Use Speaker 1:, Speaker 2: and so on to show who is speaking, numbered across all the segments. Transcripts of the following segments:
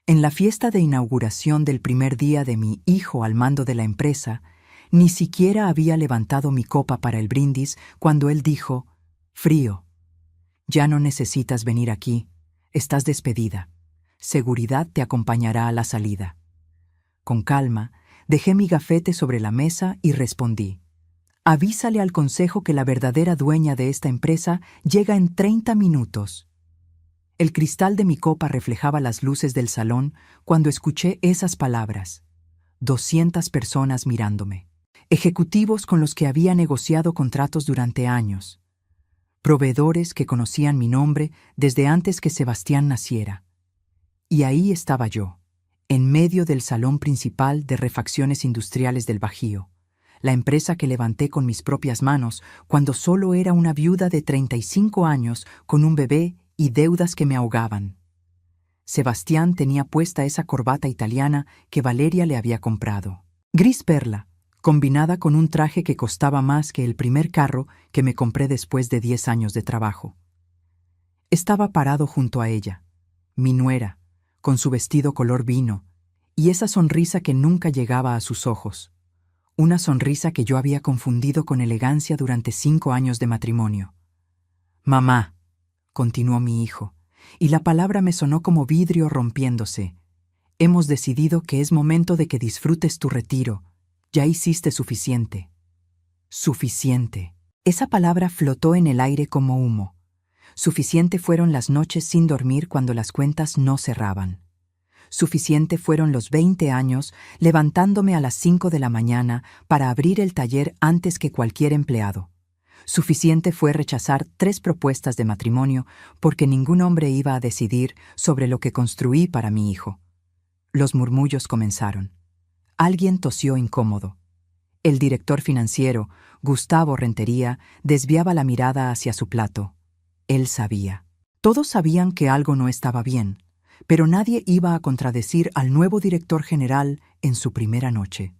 Speaker 1: En la fiesta de inauguración del primer día de mi hijo al mando de la empresa, ni siquiera había levantado mi copa para el brindis cuando él dijo: «Frío, ya no necesitas venir aquí, estás despedida. Seguridad te acompañará a la salida». Con calma, dejé mi gafete sobre la mesa y respondí: «Avísale al consejo que la verdadera dueña de esta empresa llega en 30 minutos». El cristal de mi copa reflejaba las luces del salón cuando escuché esas palabras. 200 personas mirándome. Ejecutivos con los que había negociado contratos durante años. Proveedores que conocían mi nombre desde antes que Sebastián naciera. Y ahí estaba yo, en medio del salón principal de Refacciones Industriales del Bajío, la empresa que levanté con mis propias manos cuando solo era una viuda de 35 años con un bebé y deudas que me ahogaban. Sebastián tenía puesta esa corbata italiana que Valeria le había comprado. Gris perla, combinada con un traje que costaba más que el primer carro que me compré después de 10 años de trabajo. Estaba parado junto a ella, mi nuera, con su vestido color vino, y esa sonrisa que nunca llegaba a sus ojos. Una sonrisa que yo había confundido con elegancia durante 5 años de matrimonio. «Mamá», continuó mi hijo, y la palabra me sonó como vidrio rompiéndose. «Hemos decidido que es momento de que disfrutes tu retiro. Ya hiciste suficiente». Suficiente. Esa palabra flotó en el aire como humo. Suficiente fueron las noches sin dormir cuando las cuentas no cerraban. Suficiente fueron los 20 años levantándome a las 5 de la mañana para abrir el taller antes que cualquier empleado. Suficiente fue rechazar 3 propuestas de matrimonio porque ningún hombre iba a decidir sobre lo que construí para mi hijo. Los murmullos comenzaron. Alguien tosió incómodo. El director financiero, Gustavo Rentería, desviaba la mirada hacia su plato. Él sabía. Todos sabían que algo no estaba bien, pero nadie iba a contradecir al nuevo director general en su primera noche.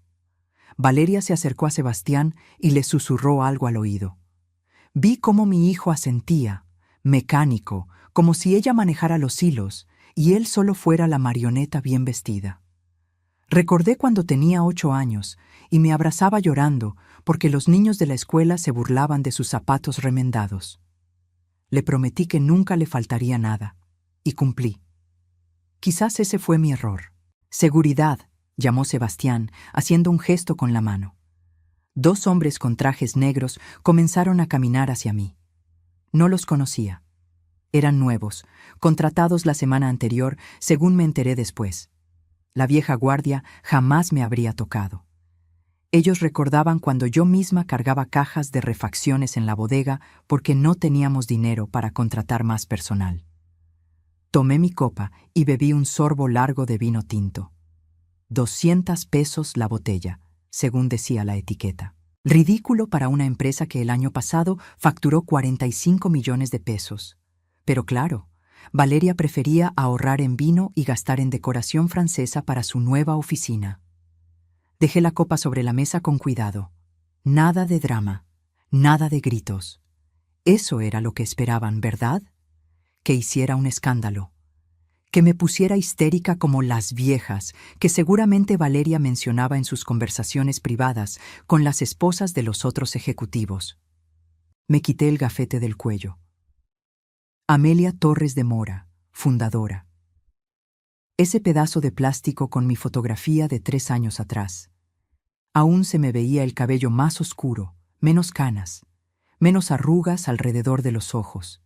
Speaker 1: Valeria se acercó a Sebastián y le susurró algo al oído. Vi cómo mi hijo asentía, mecánico, como si ella manejara los hilos y él solo fuera la marioneta bien vestida. Recordé cuando tenía 8 años y me abrazaba llorando porque los niños de la escuela se burlaban de sus zapatos remendados. Le prometí que nunca le faltaría nada, y cumplí. Quizás ese fue mi error. «Seguridad», llamó Sebastián, haciendo un gesto con la mano. 2 hombres con trajes negros comenzaron a caminar hacia mí. No los conocía. Eran nuevos, contratados la semana anterior, según me enteré después. La vieja guardia jamás me habría tocado. Ellos recordaban cuando yo misma cargaba cajas de refacciones en la bodega porque no teníamos dinero para contratar más personal. Tomé mi copa y bebí un sorbo largo de vino tinto. 200 pesos la botella, según decía la etiqueta. Ridículo para una empresa que el año pasado facturó 45 millones de pesos. Pero claro, Valeria prefería ahorrar en vino y gastar en decoración francesa para su nueva oficina. Dejé la copa sobre la mesa con cuidado. Nada de drama, nada de gritos. Eso era lo que esperaban, ¿verdad? Que hiciera un escándalo. Que me pusiera histérica como las viejas, que seguramente Valeria mencionaba en sus conversaciones privadas con las esposas de los otros ejecutivos. Me quité el gafete del cuello. Amelia Torres de Mora, fundadora. Ese pedazo de plástico con mi fotografía de 3 años atrás. Aún se me veía el cabello más oscuro, menos canas, menos arrugas alrededor de los ojos.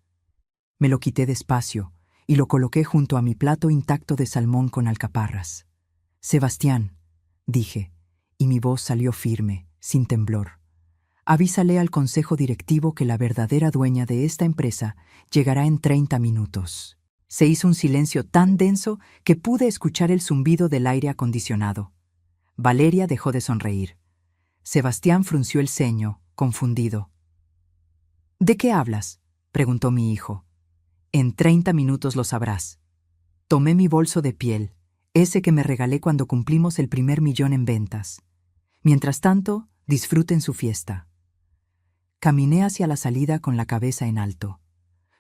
Speaker 1: Me lo quité despacio y lo coloqué junto a mi plato intacto de salmón con alcaparras. «Sebastián», dije, y mi voz salió firme, sin temblor. «Avísale al consejo directivo que la verdadera dueña de esta empresa llegará en 30 minutos». Se hizo un silencio tan denso que pude escuchar el zumbido del aire acondicionado. Valeria dejó de sonreír. Sebastián frunció el ceño, confundido. «¿De qué hablas?», preguntó mi hijo. «En 30 minutos lo sabrás». Tomé mi bolso de piel, ese que me regalé cuando cumplimos el primer millón en ventas. Mientras tanto, disfruten su fiesta. Caminé hacia la salida con la cabeza en alto.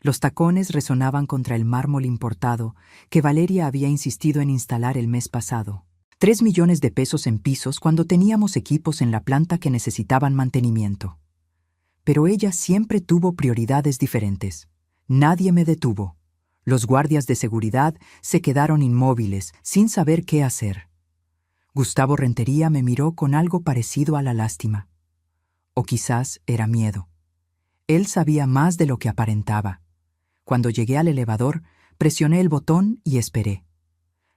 Speaker 1: Los tacones resonaban contra el mármol importado que Valeria había insistido en instalar el mes pasado. 3 millones de pesos en pisos cuando teníamos equipos en la planta que necesitaban mantenimiento. Pero ella siempre tuvo prioridades diferentes. Nadie me detuvo. Los guardias de seguridad se quedaron inmóviles, sin saber qué hacer. Gustavo Rentería me miró con algo parecido a la lástima. O quizás era miedo. Él sabía más de lo que aparentaba. Cuando llegué al elevador, presioné el botón y esperé.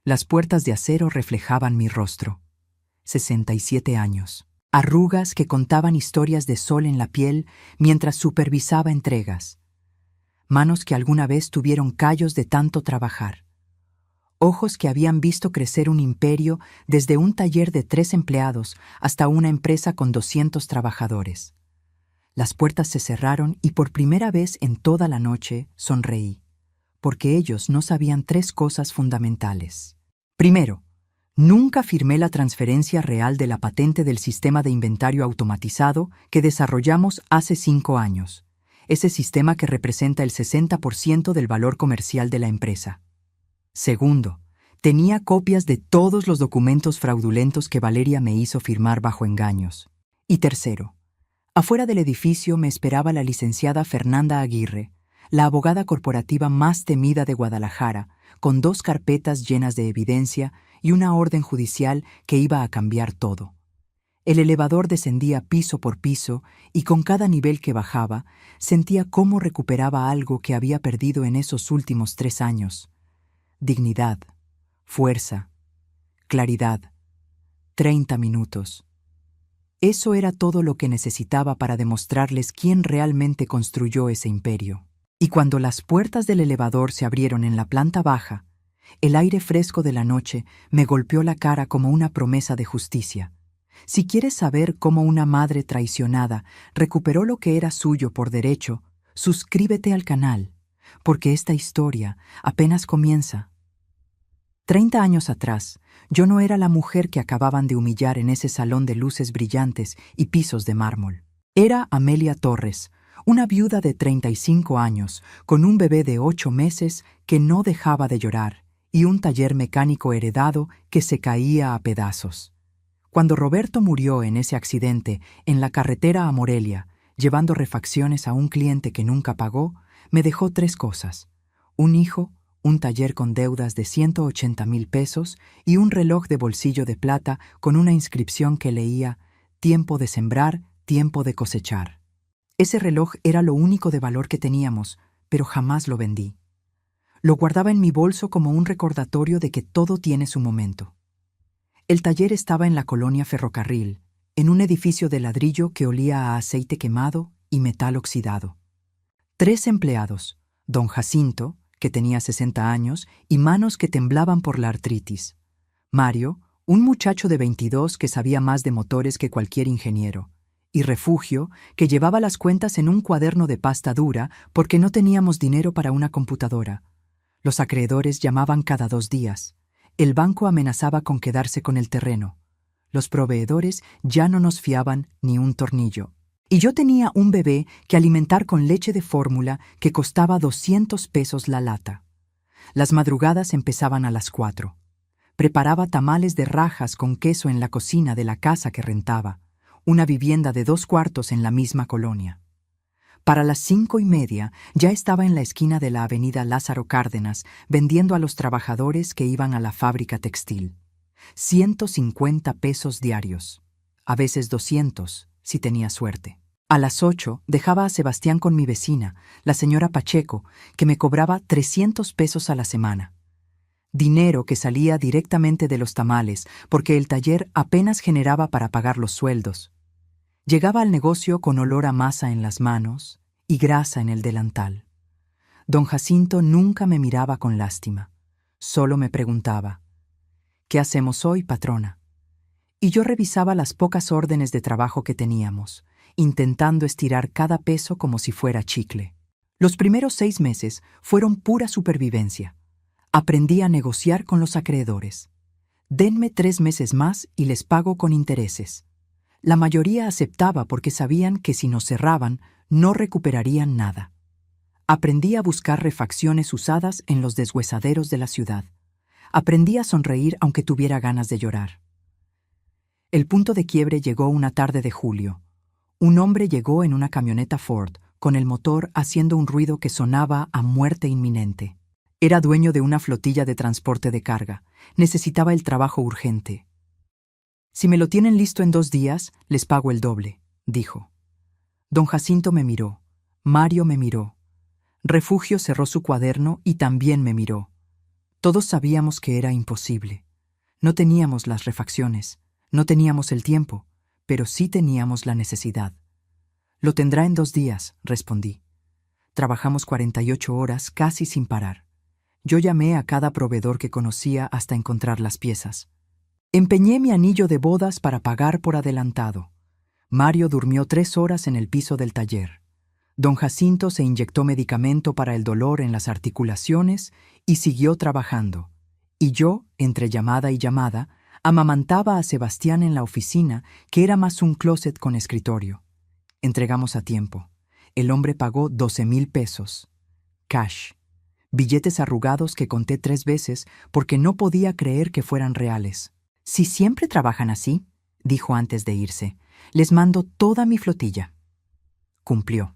Speaker 1: Las puertas de acero reflejaban mi rostro. 67 años. Arrugas que contaban historias de sol en la piel mientras supervisaba entregas. Manos que alguna vez tuvieron callos de tanto trabajar. Ojos que habían visto crecer un imperio desde un taller de 3 empleados hasta una empresa con 200 trabajadores. Las puertas se cerraron y por primera vez en toda la noche sonreí, porque ellos no sabían 3 cosas fundamentales. Primero, nunca firmé la transferencia real de la patente del sistema de inventario automatizado que desarrollamos hace 5 años. Ese sistema que representa el 60% del valor comercial de la empresa. Segundo, tenía copias de todos los documentos fraudulentos que Valeria me hizo firmar bajo engaños. Y tercero, afuera del edificio me esperaba la licenciada Fernanda Aguirre, la abogada corporativa más temida de Guadalajara, con 2 carpetas llenas de evidencia y una orden judicial que iba a cambiar todo. El elevador descendía piso por piso y con cada nivel que bajaba, sentía cómo recuperaba algo que había perdido en esos últimos 3 años. Dignidad, fuerza, claridad. 30 minutos. Eso era todo lo que necesitaba para demostrarles quién realmente construyó ese imperio. Y cuando las puertas del elevador se abrieron en la planta baja, el aire fresco de la noche me golpeó la cara como una promesa de justicia. Si quieres saber cómo una madre traicionada recuperó lo que era suyo por derecho, suscríbete al canal, porque esta historia apenas comienza. 30 años atrás, yo no era la mujer que acababan de humillar en ese salón de luces brillantes y pisos de mármol. Era Amelia Torres, una viuda de 35 años, con un bebé de 8 meses que no dejaba de llorar y un taller mecánico heredado que se caía a pedazos. Cuando Roberto murió en ese accidente en la carretera a Morelia, llevando refacciones a un cliente que nunca pagó, me dejó 3 cosas: un hijo, un taller con deudas de 180,000 pesos y un reloj de bolsillo de plata con una inscripción que leía: tiempo de sembrar, tiempo de cosechar. Ese reloj era lo único de valor que teníamos, pero jamás lo vendí. Lo guardaba en mi bolso como un recordatorio de que todo tiene su momento. El taller estaba en la colonia Ferrocarril, en un edificio de ladrillo que olía a aceite quemado y metal oxidado. 3 empleados, don Jacinto, que tenía 60 años y manos que temblaban por la artritis. Mario, un muchacho de 22 que sabía más de motores que cualquier ingeniero. Y Refugio, que llevaba las cuentas en un cuaderno de pasta dura porque no teníamos dinero para una computadora. Los acreedores llamaban cada 2 días. El banco amenazaba con quedarse con el terreno. Los proveedores ya no nos fiaban ni un tornillo. Y yo tenía un bebé que alimentar con leche de fórmula que costaba 200 pesos la lata. Las madrugadas empezaban a las 4. Preparaba tamales de rajas con queso en la cocina de la casa que rentaba, una vivienda de 2 cuartos en la misma colonia. Para las 5:30 ya estaba en la esquina de la avenida Lázaro Cárdenas vendiendo a los trabajadores que iban a la fábrica textil. 150 pesos diarios, a veces 200, si tenía suerte. A las 8 dejaba a Sebastián con mi vecina, la señora Pacheco, que me cobraba 300 pesos a la semana. Dinero que salía directamente de los tamales, porque el taller apenas generaba para pagar los sueldos. Llegaba al negocio con olor a masa en las manos y grasa en el delantal. Don Jacinto nunca me miraba con lástima. Solo me preguntaba: ¿qué hacemos hoy, patrona? Y yo revisaba las pocas órdenes de trabajo que teníamos, intentando estirar cada peso como si fuera chicle. Los primeros 6 meses fueron pura supervivencia. Aprendí a negociar con los acreedores. Denme 3 meses más y les pago con intereses. La mayoría aceptaba porque sabían que si nos cerraban, no recuperarían nada. Aprendí a buscar refacciones usadas en los deshuesaderos de la ciudad. Aprendí a sonreír aunque tuviera ganas de llorar. El punto de quiebre llegó una tarde de julio. Un hombre llegó en una camioneta Ford, con el motor haciendo un ruido que sonaba a muerte inminente. Era dueño de una flotilla de transporte de carga. Necesitaba el trabajo urgente. «Si me lo tienen listo en 2 días, les pago el doble», dijo. Don Jacinto me miró. Mario me miró. Refugio cerró su cuaderno y también me miró. Todos sabíamos que era imposible. No teníamos las refacciones, no teníamos el tiempo, pero sí teníamos la necesidad. «Lo tendrá en 2 días», respondí. Trabajamos 48 horas casi sin parar. Yo llamé a cada proveedor que conocía hasta encontrar las piezas. Empeñé mi anillo de bodas para pagar por adelantado. Mario durmió 3 horas en el piso del taller. Don Jacinto se inyectó medicamento para el dolor en las articulaciones y siguió trabajando. Y yo, entre llamada y llamada, amamantaba a Sebastián en la oficina, que era más un closet con escritorio. Entregamos a tiempo. El hombre pagó 12,000 pesos. Cash. Billetes arrugados que conté 3 veces porque no podía creer que fueran reales. «Si siempre trabajan así», dijo antes de irse, «les mando toda mi flotilla». Cumplió.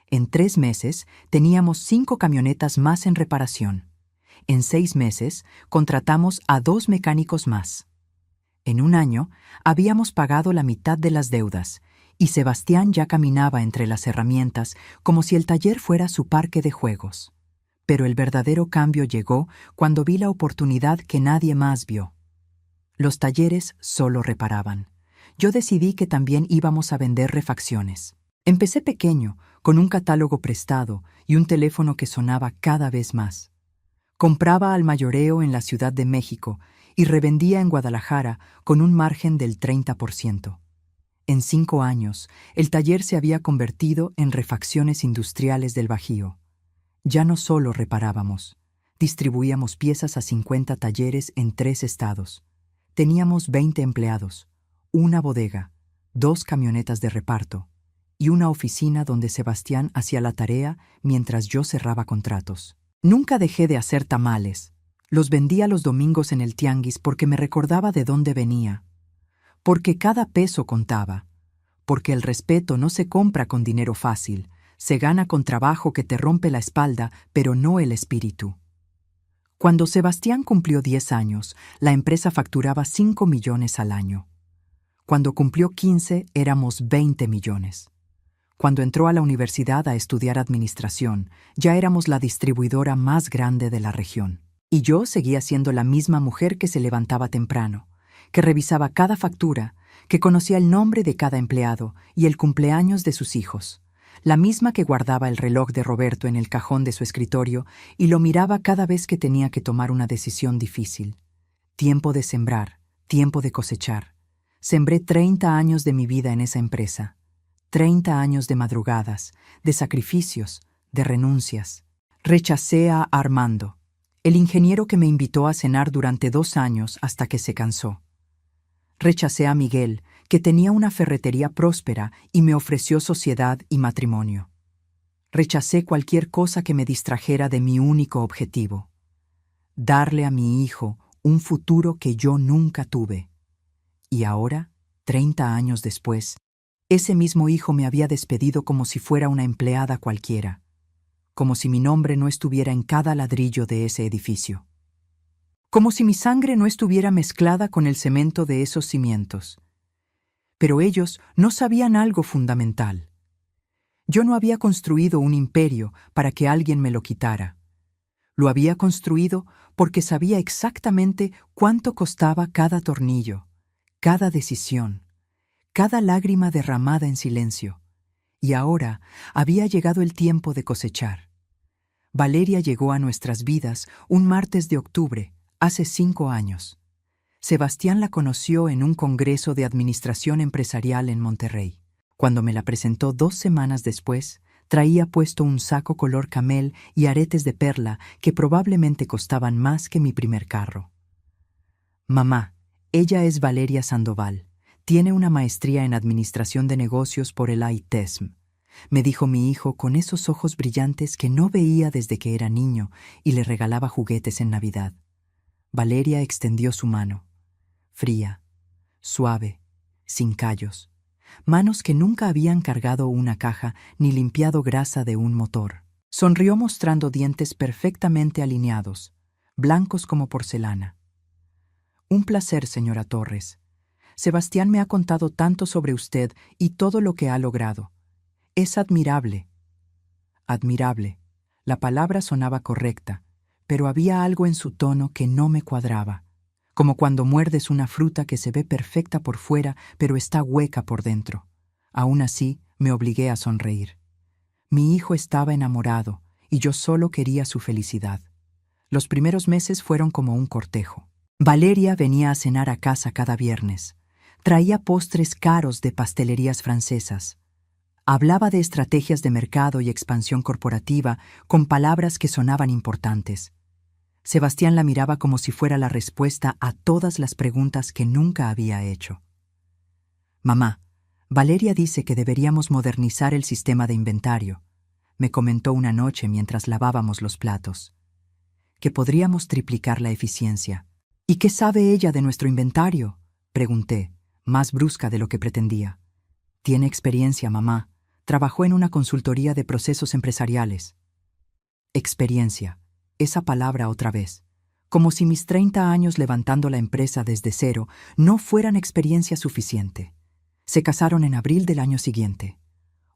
Speaker 1: En 3 meses teníamos 5 camionetas más en reparación. En 6 meses contratamos a 2 mecánicos más. En 1 año habíamos pagado la mitad de las deudas y Sebastián ya caminaba entre las herramientas como si el taller fuera su parque de juegos. Pero el verdadero cambio llegó cuando vi la oportunidad que nadie más vio. Los talleres solo reparaban. Yo decidí que también íbamos a vender refacciones. Empecé pequeño, con un catálogo prestado y un teléfono que sonaba cada vez más. Compraba al mayoreo en la Ciudad de México y revendía en Guadalajara con un margen del 30%. En 5 años, el taller se había convertido en Refacciones Industriales del Bajío. Ya no solo reparábamos, distribuíamos piezas a 50 talleres en 3 estados. Teníamos 20 empleados, una bodega, 2 camionetas de reparto y una oficina donde Sebastián hacía la tarea mientras yo cerraba contratos. Nunca dejé de hacer tamales. Los vendía los domingos en el tianguis porque me recordaba de dónde venía. Porque cada peso contaba. Porque el respeto no se compra con dinero fácil, se gana con trabajo que te rompe la espalda, pero no el espíritu. Cuando Sebastián cumplió 10 años, la empresa facturaba 5 millones al año. Cuando cumplió 15, éramos 20 millones. Cuando entró a la universidad a estudiar administración, ya éramos la distribuidora más grande de la región. Y yo seguía siendo la misma mujer que se levantaba temprano, que revisaba cada factura, que conocía el nombre de cada empleado y el cumpleaños de sus hijos. La misma que guardaba el reloj de Roberto en el cajón de su escritorio y lo miraba cada vez que tenía que tomar una decisión difícil. Tiempo de sembrar, tiempo de cosechar. Sembré 30 años de mi vida en esa empresa. 30 años de madrugadas, de sacrificios, de renuncias. Rechacé a Armando, el ingeniero que me invitó a cenar durante 2 años hasta que se cansó. Rechacé a Miguel, que tenía una ferretería próspera y me ofreció sociedad y matrimonio. Rechacé cualquier cosa que me distrajera de mi único objetivo: darle a mi hijo un futuro que yo nunca tuve. Y ahora, 30 años después, ese mismo hijo me había despedido como si fuera una empleada cualquiera, como si mi nombre no estuviera en cada ladrillo de ese edificio, como si mi sangre no estuviera mezclada con el cemento de esos cimientos. Pero ellos no sabían algo fundamental. Yo no había construido un imperio para que alguien me lo quitara. Lo había construido porque sabía exactamente cuánto costaba cada tornillo, cada decisión, cada lágrima derramada en silencio. Y ahora había llegado el tiempo de cosechar. Valeria llegó a nuestras vidas un martes de octubre, hace 5 años. Sebastián la conoció en un congreso de administración empresarial en Monterrey. Cuando me la presentó 2 semanas después, traía puesto un saco color camel y aretes de perla que probablemente costaban más que mi primer carro. «Mamá, ella es Valeria Sandoval. Tiene una maestría en Administración de Negocios por el ITESM. me dijo mi hijo con esos ojos brillantes que no veía desde que era niño y le regalaba juguetes en Navidad. Valeria extendió su mano, fría, suave, sin callos, manos que nunca habían cargado una caja ni limpiado grasa de un motor. Sonrió mostrando dientes perfectamente alineados, blancos como porcelana. Un placer, señora Torres. Sebastián me ha contado tanto sobre usted y todo lo que ha logrado. Es admirable. Admirable. La palabra sonaba correcta, pero había algo en su tono que no me cuadraba, como cuando muerdes una fruta que se ve perfecta por fuera, pero está hueca por dentro. Aún así, me obligué a sonreír. Mi hijo estaba enamorado, y yo solo quería su felicidad. Los primeros meses fueron como un cortejo. Valeria venía a cenar a casa cada viernes. Traía postres caros de pastelerías francesas. Hablaba de estrategias de mercado y expansión corporativa con palabras que sonaban importantes. Sebastián la miraba como si fuera la respuesta a todas las preguntas que nunca había hecho. «Mamá, Valeria dice que deberíamos modernizar el sistema de inventario», me comentó una noche mientras lavábamos los platos. «Que podríamos triplicar la eficiencia». «¿Y qué sabe ella de nuestro inventario?», pregunté, más brusca de lo que pretendía. «Tiene experiencia, mamá. Trabajó en una consultoría de procesos empresariales». Experiencia. Esa palabra otra vez. Como si mis 30 años levantando la empresa desde cero no fueran experiencia suficiente. Se casaron en abril del año siguiente.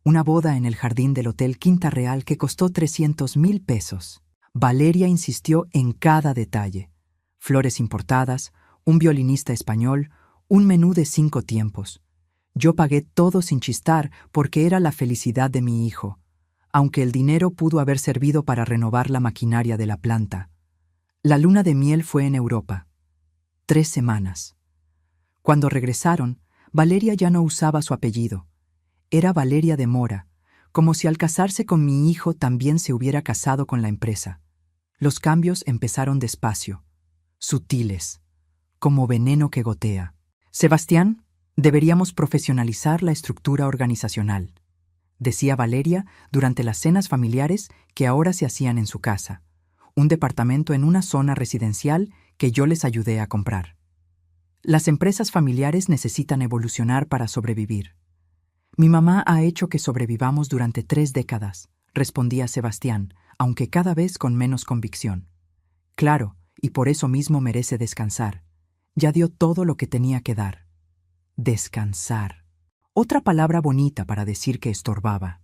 Speaker 1: Una boda en el jardín del Hotel Quinta Real que costó 300,000 pesos. Valeria insistió en cada detalle. Flores importadas, un violinista español, un menú de 5 tiempos. Yo pagué todo sin chistar porque era la felicidad de mi hijo, aunque el dinero pudo haber servido para renovar la maquinaria de la planta. La luna de miel fue en Europa. 3 semanas. Cuando regresaron, Valeria ya no usaba su apellido. Era Valeria de Mora, como si al casarse con mi hijo también se hubiera casado con la empresa. Los cambios empezaron despacio, sutiles, como veneno que gotea. «Sebastián, deberíamos profesionalizar la estructura organizacional», decía Valeria durante las cenas familiares que ahora se hacían en su casa, un departamento en una zona residencial que yo les ayudé a comprar. «Las empresas familiares necesitan evolucionar para sobrevivir». «Mi mamá ha hecho que sobrevivamos durante 3 décadas», respondía Sebastián, aunque cada vez con menos convicción. «Claro, y por eso mismo merece descansar. Ya dio todo lo que tenía que dar». Descansar. Otra palabra bonita para decir que estorbaba.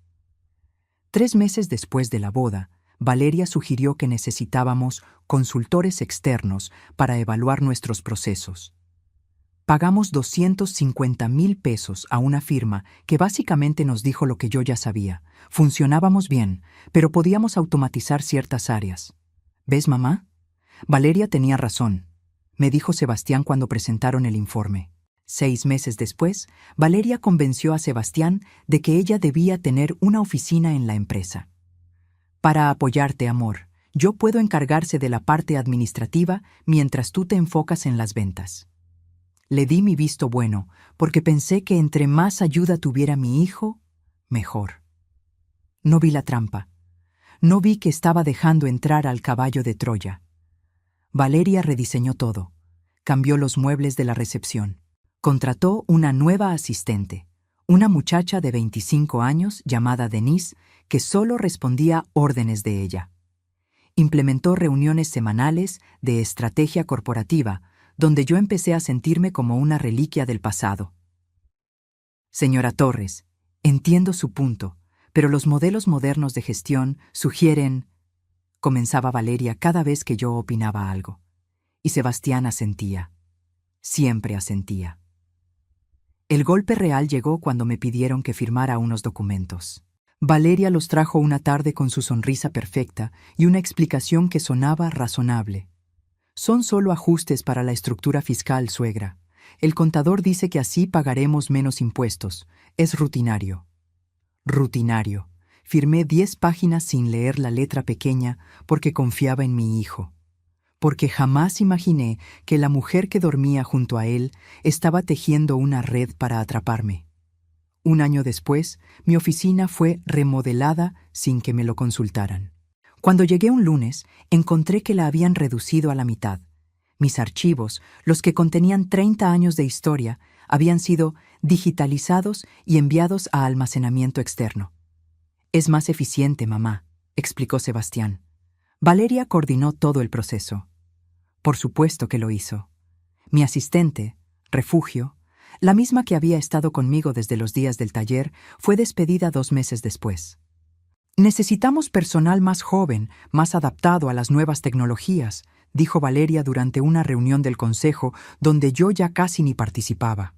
Speaker 1: 3 meses después de la boda, Valeria sugirió que necesitábamos consultores externos para evaluar nuestros procesos. Pagamos 250,000 pesos a una firma que básicamente nos dijo lo que yo ya sabía. Funcionábamos bien, pero podíamos automatizar ciertas áreas. ¿Ves, mamá? Valeria tenía razón, me dijo Sebastián cuando presentaron el informe. 6 meses después, Valeria convenció a Sebastián de que ella debía tener una oficina en la empresa. «Para apoyarte, amor, yo puedo encargarse de la parte administrativa mientras tú te enfocas en las ventas». Le di mi visto bueno, porque pensé que entre más ayuda tuviera mi hijo, mejor. No vi la trampa. No vi que estaba dejando entrar al caballo de Troya. Valeria rediseñó todo. Cambió los muebles de la recepción. Contrató una nueva asistente, una muchacha de 25 años llamada Denise, que solo respondía órdenes de ella. Implementó reuniones semanales de estrategia corporativa, donde yo empecé a sentirme como una reliquia del pasado. «Señora Torres, entiendo su punto, pero los modelos modernos de gestión sugieren…», comenzaba Valeria cada vez que yo opinaba algo. Y Sebastián asentía. Siempre asentía. El golpe real llegó cuando me pidieron que firmara unos documentos. Valeria los trajo una tarde con su sonrisa perfecta y una explicación que sonaba razonable. «Son solo ajustes para la estructura fiscal, suegra. El contador dice que así pagaremos menos impuestos. Es rutinario». Rutinario. Firmé 10 páginas sin leer la letra pequeña porque confiaba en mi hijo. Porque jamás imaginé que la mujer que dormía junto a él estaba tejiendo una red para atraparme. Un año después, mi oficina fue remodelada sin que me lo consultaran. Cuando llegué un lunes, encontré que la habían reducido a la mitad. Mis archivos, los que contenían 30 años de historia, habían sido digitalizados y enviados a almacenamiento externo. «Es más eficiente, mamá», explicó Sebastián. Valeria coordinó todo el proceso. Por supuesto que lo hizo. Mi asistente, Refugio, la misma que había estado conmigo desde los días del taller, fue despedida 2 meses después. «Necesitamos personal más joven, más adaptado a las nuevas tecnologías», dijo Valeria durante una reunión del consejo donde yo ya casi ni participaba.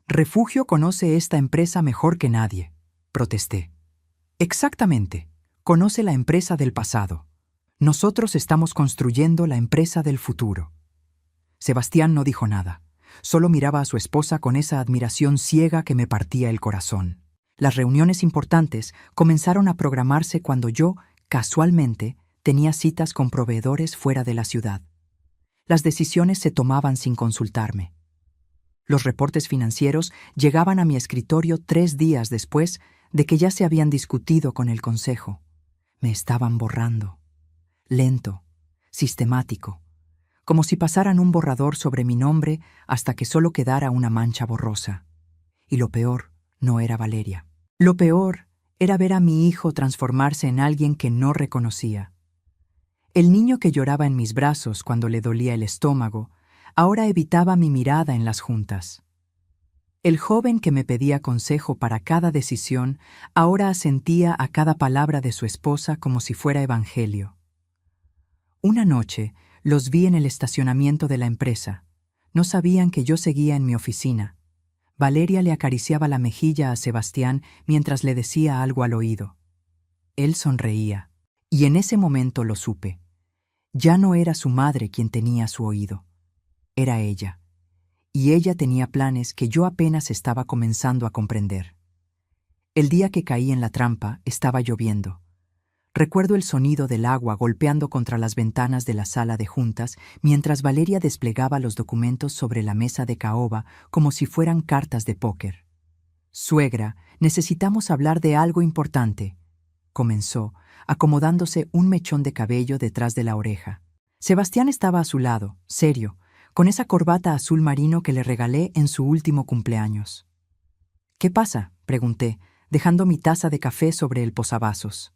Speaker 1: «Refugio conoce esta empresa mejor que nadie», protesté. «Exactamente, conoce la empresa del pasado. Nosotros estamos construyendo la empresa del futuro». Sebastián no dijo nada, solo miraba a su esposa con esa admiración ciega que me partía el corazón. Las reuniones importantes comenzaron a programarse cuando yo, casualmente, tenía citas con proveedores fuera de la ciudad. Las decisiones se tomaban sin consultarme. Los reportes financieros llegaban a mi escritorio 3 días después de que ya se habían discutido con el consejo. Me estaban borrando. Lento, sistemático, como si pasaran un borrador sobre mi nombre hasta que solo quedara una mancha borrosa. Y lo peor no era Valeria. Lo peor era ver a mi hijo transformarse en alguien que no reconocía. El niño que lloraba en mis brazos cuando le dolía el estómago, ahora evitaba mi mirada en las juntas. El joven que me pedía consejo para cada decisión, ahora asentía a cada palabra de su esposa como si fuera evangelio. Una noche los vi en el estacionamiento de la empresa. No sabían que yo seguía en mi oficina. Valeria le acariciaba la mejilla a Sebastián mientras le decía algo al oído. Él sonreía, y en ese momento lo supe. Ya no era su madre quien tenía su oído. Era ella. Y ella tenía planes que yo apenas estaba comenzando a comprender. El día que caí en la trampa estaba lloviendo. Recuerdo el sonido del agua golpeando contra las ventanas de la sala de juntas mientras Valeria desplegaba los documentos sobre la mesa de caoba como si fueran cartas de póker. «Suegra, necesitamos hablar de algo importante», comenzó, acomodándose un mechón de cabello detrás de la oreja. Sebastián estaba a su lado, serio, con esa corbata azul marino que le regalé en su último cumpleaños. «¿Qué pasa?», pregunté, dejando mi taza de café sobre el posavasos.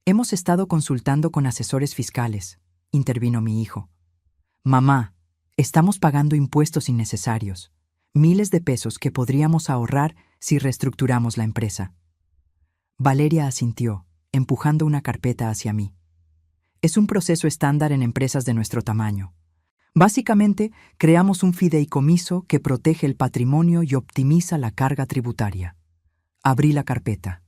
Speaker 1: «Hemos estado consultando con asesores fiscales», intervino mi hijo. «Mamá, estamos pagando impuestos innecesarios, miles de pesos que podríamos ahorrar si reestructuramos la empresa». Valeria asintió, empujando una carpeta hacia mí. «Es un proceso estándar en empresas de nuestro tamaño. Básicamente, creamos un fideicomiso que protege el patrimonio y optimiza la carga tributaria». Abrí la carpeta.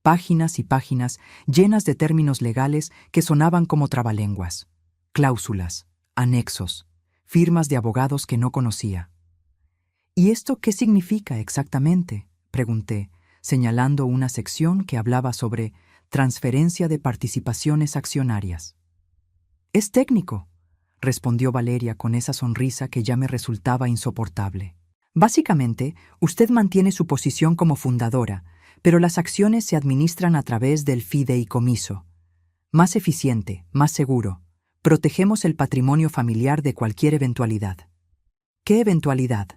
Speaker 1: Páginas y páginas llenas de términos legales que sonaban como trabalenguas. Cláusulas, anexos, firmas de abogados que no conocía. «¿Y esto qué significa exactamente?», pregunté, señalando una sección que hablaba sobre transferencia de participaciones accionarias. «Es técnico», respondió Valeria con esa sonrisa que ya me resultaba insoportable. «Básicamente, usted mantiene su posición como fundadora, pero las acciones se administran a través del fideicomiso. Más eficiente, más seguro. Protegemos el patrimonio familiar de cualquier eventualidad». «¿Qué eventualidad?».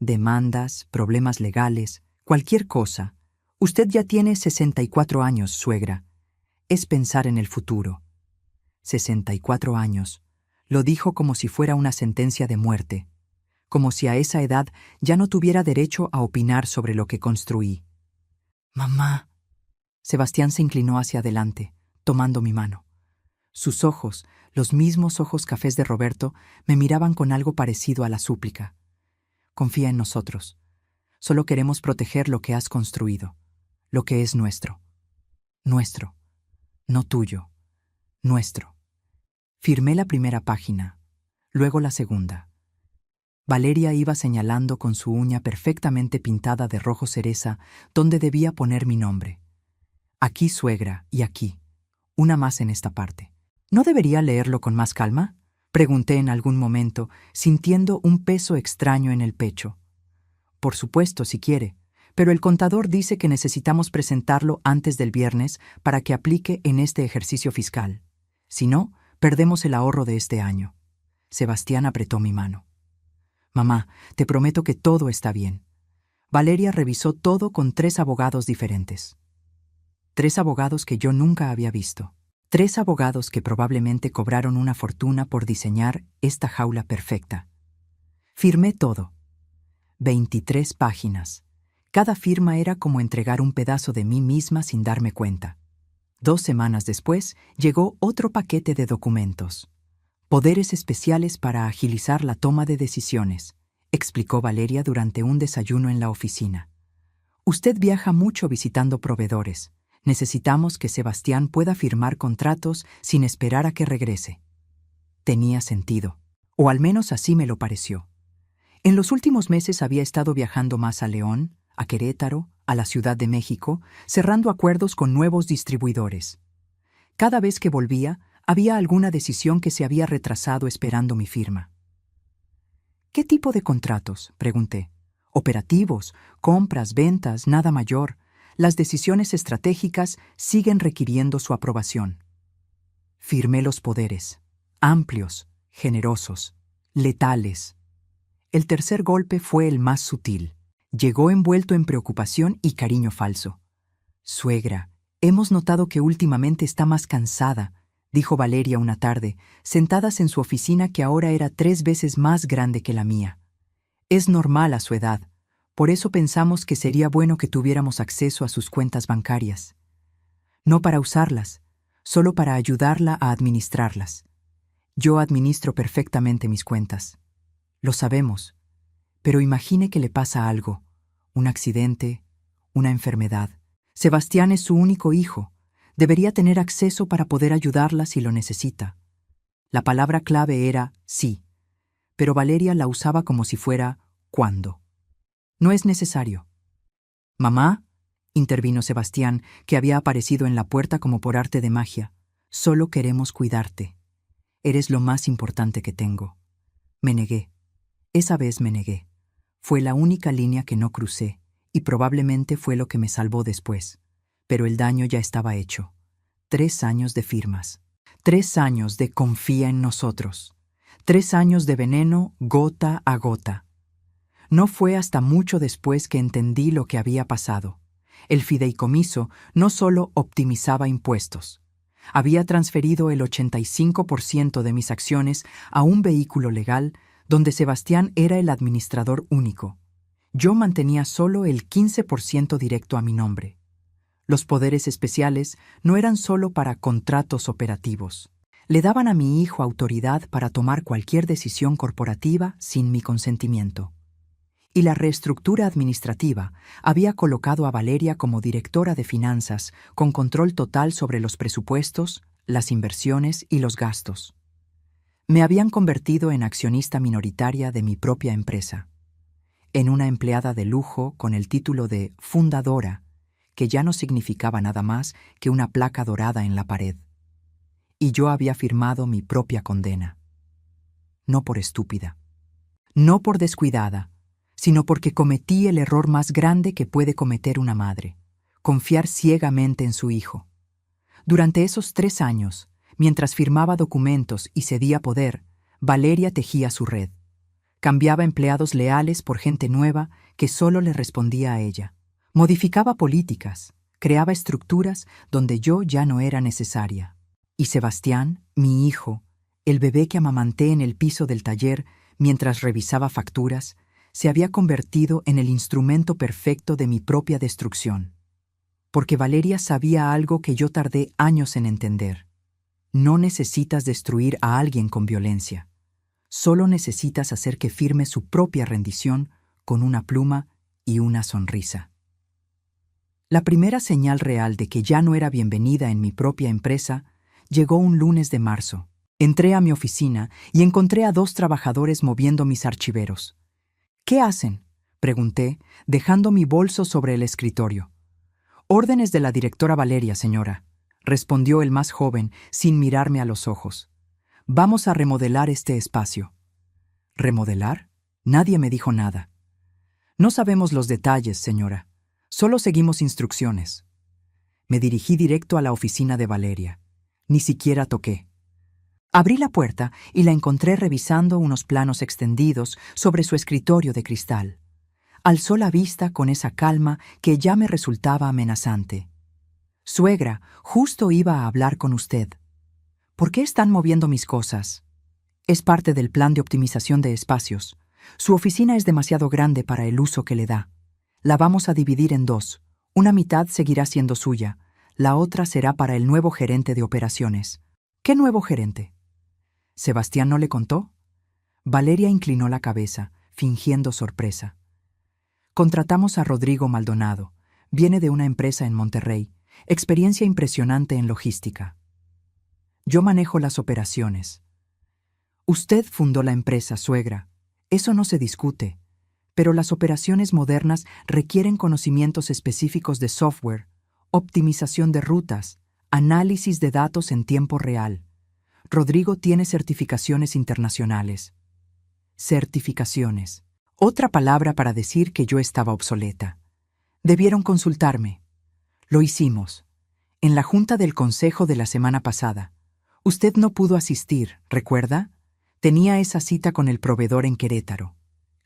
Speaker 1: «Demandas, problemas legales, cualquier cosa. Usted ya tiene 64 años, suegra. Es pensar en el futuro». 64 años. Lo dijo como si fuera una sentencia de muerte, como si a esa edad ya no tuviera derecho a opinar sobre lo que construí. «Mamá». Sebastián se inclinó hacia adelante, tomando mi mano. Sus ojos, los mismos ojos cafés de Roberto, me miraban con algo parecido a la súplica. «Confía en nosotros. Solo queremos proteger lo que has construido, lo que es nuestro. Nuestro, no tuyo, nuestro». Firmé la primera página, luego la segunda. Valeria iba señalando con su uña perfectamente pintada de rojo cereza dónde debía poner mi nombre. «Aquí, suegra, y aquí. Una más en esta parte». «¿No debería leerlo con más calma?», pregunté en algún momento, sintiendo un peso extraño en el pecho. «Por supuesto, si quiere, pero el contador dice que necesitamos presentarlo antes del viernes para que aplique en este ejercicio fiscal. Si no, perdemos el ahorro de este año. Sebastián apretó mi mano. Mamá, te prometo que todo está bien. Valeria revisó todo con 3 abogados diferentes. 3 abogados que yo nunca había visto. 3 abogados que probablemente cobraron una fortuna por diseñar esta jaula perfecta. Firmé todo. 23 páginas. Cada firma era como entregar un pedazo de mí misma sin darme cuenta. 2 semanas después, llegó otro paquete de documentos. Poderes especiales para agilizar la toma de decisiones, explicó Valeria durante un desayuno en la oficina. Usted viaja mucho visitando proveedores. Necesitamos que Sebastián pueda firmar contratos sin esperar a que regrese. Tenía sentido, o al menos así me lo pareció. En los últimos meses había estado viajando más a León, a Querétaro, a la Ciudad de México, cerrando acuerdos con nuevos distribuidores. Cada vez que volvía, había alguna decisión que se había retrasado esperando mi firma. ¿Qué tipo de contratos?, pregunté. Operativos, compras, ventas, nada mayor. Las decisiones estratégicas siguen requiriendo su aprobación. Firmé los poderes, amplios, generosos, letales. El tercer golpe fue el más sutil. Llegó envuelto en preocupación y cariño falso. Suegra, hemos notado que últimamente está más cansada, dijo Valeria una tarde, sentadas en su oficina que ahora era 3 veces más grande que la mía. Es normal a su edad, por eso pensamos que sería bueno que tuviéramos acceso a sus cuentas bancarias. No para usarlas, solo para ayudarla a administrarlas. Yo administro perfectamente mis cuentas. Lo sabemos, pero imagine que le pasa algo, un accidente, una enfermedad. Sebastián es su único hijo. Debería tener acceso para poder ayudarla si lo necesita. La palabra clave era sí, pero Valeria la usaba como si fuera cuando. No es necesario. Mamá, intervino Sebastián, que había aparecido en la puerta como por arte de magia. Solo queremos cuidarte. Eres lo más importante que tengo. Me negué. Esa vez me negué. Fue la única línea que no crucé, y probablemente fue lo que me salvó después. Pero el daño ya estaba hecho. 3 años de firmas. 3 años de confía en nosotros. 3 años de veneno gota a gota. No fue hasta mucho después que entendí lo que había pasado. El fideicomiso no solo optimizaba impuestos. Había transferido el 85% de mis acciones a un vehículo legal donde Sebastián era el administrador único. Yo mantenía solo el 15% directo a mi nombre. Los poderes especiales no eran solo para contratos operativos. Le daban a mi hijo autoridad para tomar cualquier decisión corporativa sin mi consentimiento. Y la reestructura administrativa había colocado a Valeria como directora de finanzas, con control total sobre los presupuestos, las inversiones y los gastos. Me habían convertido en accionista minoritaria de mi propia empresa, en una empleada de lujo con el título de fundadora, que ya no significaba nada más que una placa dorada en la pared. Y yo había firmado mi propia condena. No por estúpida, no por descuidada, sino porque cometí el error más grande que puede cometer una madre: confiar ciegamente en su hijo. Durante esos 3 años, mientras firmaba documentos y cedía poder, Valeria tejía su red. Cambiaba empleados leales por gente nueva que solo le respondía a ella. Modificaba políticas, creaba estructuras donde yo ya no era necesaria. Y Sebastián, mi hijo, el bebé que amamanté en el piso del taller mientras revisaba facturas, se había convertido en el instrumento perfecto de mi propia destrucción. Porque Valeria sabía algo que yo tardé años en entender. No necesitas destruir a alguien con violencia. Solo necesitas hacer que firme su propia rendición con una pluma y una sonrisa. La primera señal real de que ya no era bienvenida en mi propia empresa llegó un lunes de marzo. Entré a mi oficina y encontré a 2 trabajadores moviendo mis archiveros. ¿Qué hacen?, pregunté, dejando mi bolso sobre el escritorio. Órdenes de la directora Valeria, señora, respondió el más joven sin mirarme a los ojos. Vamos a remodelar este espacio. ¿Remodelar? Nadie me dijo nada. No sabemos los detalles, señora. Solo seguimos instrucciones. Me dirigí directo a la oficina de Valeria. Ni siquiera toqué. Abrí la puerta y la encontré revisando unos planos extendidos sobre su escritorio de cristal. Alzó la vista con esa calma que ya me resultaba amenazante. «Suegra, justo iba a hablar con usted. ¿Por qué están moviendo mis cosas?» «Es parte del plan de optimización de espacios. Su oficina es demasiado grande para el uso que le da. La vamos a dividir en dos. Una mitad seguirá siendo suya. La otra será para el nuevo gerente de operaciones». «¿Qué nuevo gerente?» ¿Sebastián no le contó? Valeria inclinó la cabeza, fingiendo sorpresa. Contratamos a Rodrigo Maldonado. Viene de una empresa en Monterrey. Experiencia impresionante en logística. Yo manejo las operaciones. Usted fundó la empresa, suegra. Eso no se discute. Pero las operaciones modernas requieren conocimientos específicos de software, optimización de rutas, análisis de datos en tiempo real. Rodrigo tiene certificaciones internacionales. Certificaciones. Otra palabra para decir que yo estaba obsoleta. Debieron consultarme. Lo hicimos. En la junta del consejo de la semana pasada. Usted no pudo asistir, ¿recuerda? Tenía esa cita con el proveedor en Querétaro.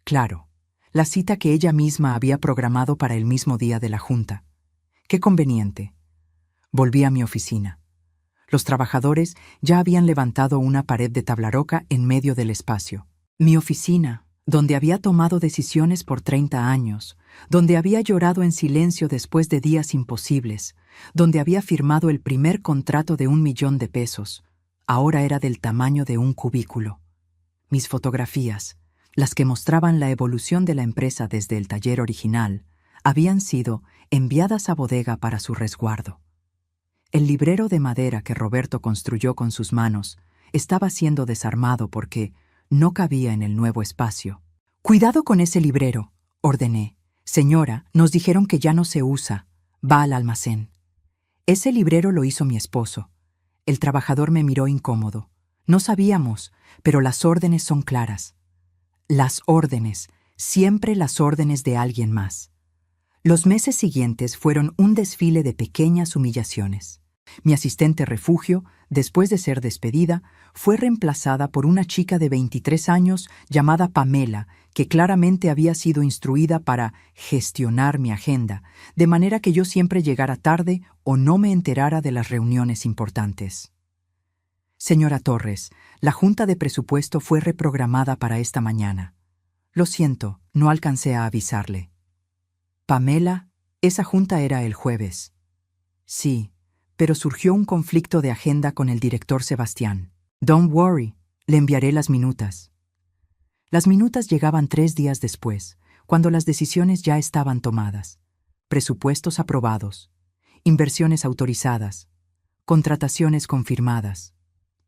Speaker 1: Claro, la cita que ella misma había programado para el mismo día de la junta. Qué conveniente. Volví a mi oficina. Los trabajadores ya habían levantado una pared de tablaroca en medio del espacio. Mi oficina, donde había tomado decisiones por 30 años, donde había llorado en silencio después de días imposibles, donde había firmado el primer contrato de $1.000.000, ahora era del tamaño de un cubículo. Mis fotografías, las que mostraban la evolución de la empresa desde el taller original, habían sido enviadas a bodega para su resguardo. El librero de madera que Roberto construyó con sus manos estaba siendo desarmado porque no cabía en el nuevo espacio. «Cuidado con ese librero», ordené. «Señora, nos dijeron que ya no se usa. Va al almacén». Ese librero lo hizo mi esposo. El trabajador me miró incómodo. No sabíamos, pero las órdenes son claras. Las órdenes, siempre las órdenes de alguien más. Los meses siguientes fueron un desfile de pequeñas humillaciones. Mi asistente refugio, después de ser despedida, fue reemplazada por una chica de 23 años llamada Pamela, que claramente había sido instruida para gestionar mi agenda, de manera que yo siempre llegara tarde o no me enterara de las reuniones importantes. «Señora Torres, la junta de presupuesto fue reprogramada para esta mañana. Lo siento, no alcancé a avisarle». «Pamela, esa junta era el jueves». «Sí, pero surgió un conflicto de agenda con el director Sebastián». «Don't worry, le enviaré las minutas». Las minutas llegaban 3 días después, cuando las decisiones ya estaban tomadas. Presupuestos aprobados, inversiones autorizadas, contrataciones confirmadas.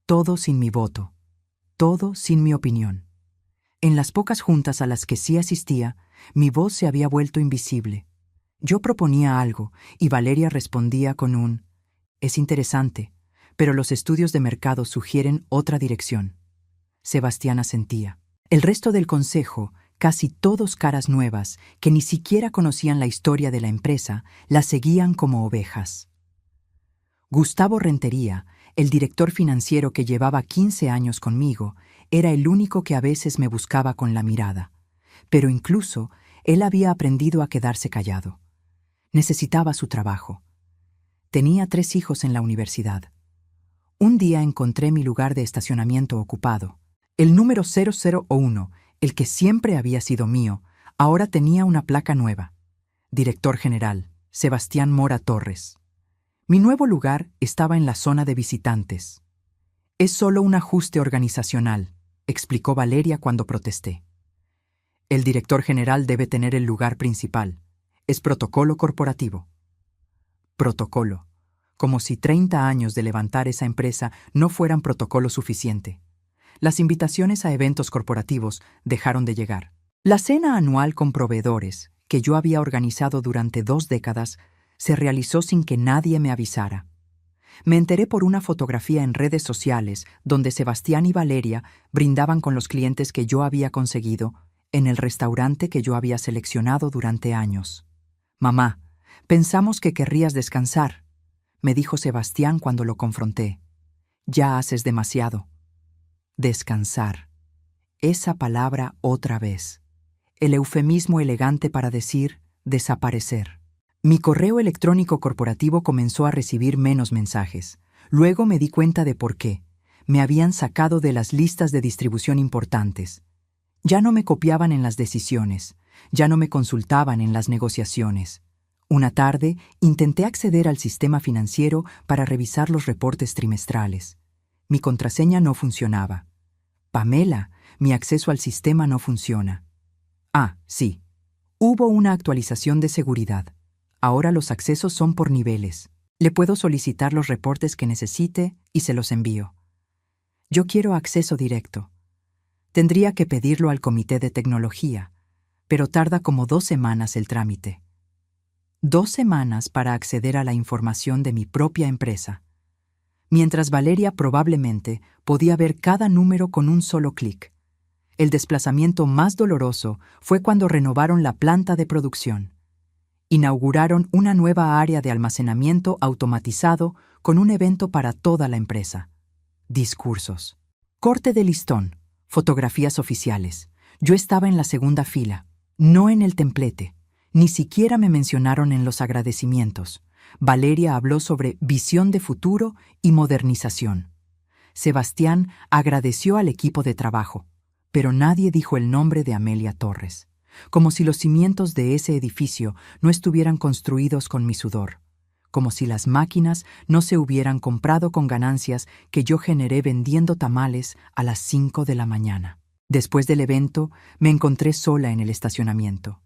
Speaker 1: Todo sin mi voto, todo sin mi opinión. En las pocas juntas a las que sí asistía, mi voz se había vuelto invisible. Yo proponía algo y Valeria respondía con un «Es interesante, pero los estudios de mercado sugieren otra dirección». Sebastián asentía. El resto del consejo, casi todos caras nuevas, que ni siquiera conocían la historia de la empresa, la seguían como ovejas. Gustavo Rentería, el director financiero que llevaba 15 años conmigo, era el único que a veces me buscaba con la mirada. Pero incluso él había aprendido a quedarse callado. Necesitaba su trabajo. Tenía 3 hijos en la universidad. Un día encontré mi lugar de estacionamiento ocupado. El número 0001, el que siempre había sido mío, ahora tenía una placa nueva. Director general, Sebastián Mora Torres. Mi nuevo lugar estaba en la zona de visitantes. «Es solo un ajuste organizacional», explicó Valeria cuando protesté. «El director general debe tener el lugar principal. Es protocolo corporativo». Protocolo. Como si 30 años de levantar esa empresa no fueran protocolo suficiente. Las invitaciones a eventos corporativos dejaron de llegar. La cena anual con proveedores, que yo había organizado durante 2 décadas, se realizó sin que nadie me avisara. Me enteré por una fotografía en redes sociales donde Sebastián y Valeria brindaban con los clientes que yo había conseguido en el restaurante que yo había seleccionado durante años. «Mamá, Pensamos que querrías descansar, me dijo Sebastián cuando lo confronté. Ya haces demasiado. Descansar. Esa palabra otra vez. El eufemismo elegante para decir desaparecer. Mi correo electrónico corporativo comenzó a recibir menos mensajes. Luego me di cuenta de por qué. Me habían sacado de las listas de distribución importantes. Ya no me copiaban en las decisiones. Ya no me consultaban en las negociaciones. Una tarde intenté acceder al sistema financiero para revisar los reportes trimestrales. Mi contraseña no funcionaba. Pamela, mi acceso al sistema no funciona. Ah, sí. Hubo una actualización de seguridad. Ahora los accesos son por niveles. Le puedo solicitar los reportes que necesite y se los envío. Yo quiero acceso directo. Tendría que pedirlo al comité de tecnología, pero tarda como 2 semanas el trámite. 2 semanas para acceder a la información de mi propia empresa. Mientras Valeria probablemente podía ver cada número con un solo clic. El desplazamiento más doloroso fue cuando renovaron la planta de producción. Inauguraron una nueva área de almacenamiento automatizado con un evento para toda la empresa. Discursos. Corte de listón. Fotografías oficiales. Yo estaba en la segunda fila, no en el templete. Ni siquiera me mencionaron en los agradecimientos. Valeria habló sobre visión de futuro y modernización. Sebastián agradeció al equipo de trabajo, pero nadie dijo el nombre de Amelia Torres, como si los cimientos de ese edificio no estuvieran construidos con mi sudor, como si las máquinas no se hubieran comprado con ganancias que yo generé vendiendo tamales a las 5 de la mañana. Después del evento, me encontré sola en el estacionamiento.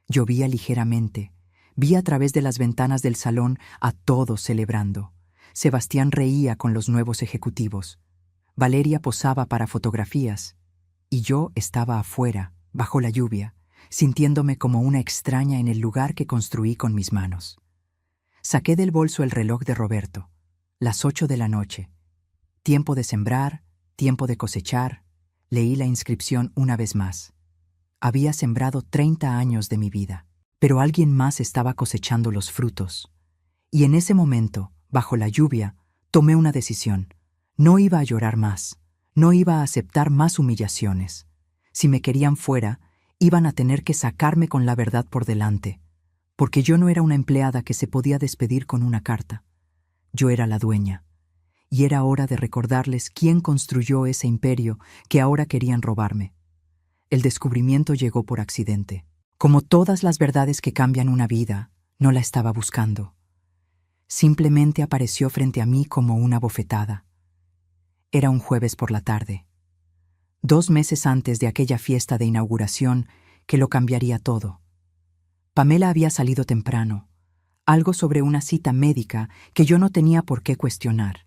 Speaker 1: Llovía ligeramente. Vi a través de las ventanas del salón a todos celebrando. Sebastián reía con los nuevos ejecutivos. Valeria posaba para fotografías. Y yo estaba afuera, bajo la lluvia, sintiéndome como una extraña en el lugar que construí con mis manos. Saqué del bolso el reloj de Roberto. Las 8 de la noche. Tiempo de sembrar, tiempo de cosechar. Leí la inscripción una vez más. Había sembrado 30 años de mi vida, pero alguien más estaba cosechando los frutos. Y en ese momento, bajo la lluvia, tomé una decisión. No iba a llorar más, no iba a aceptar más humillaciones. Si me querían fuera, iban a tener que sacarme con la verdad por delante, porque yo no era una empleada que se podía despedir con una carta. Yo era la dueña, y era hora de recordarles quién construyó ese imperio que ahora querían robarme. El descubrimiento llegó por accidente. Como todas las verdades que cambian una vida, no la estaba buscando. Simplemente apareció frente a mí como una bofetada. Era un jueves por la tarde. 2 meses antes de aquella fiesta de inauguración que lo cambiaría todo. Pamela había salido temprano, algo sobre una cita médica que yo no tenía por qué cuestionar.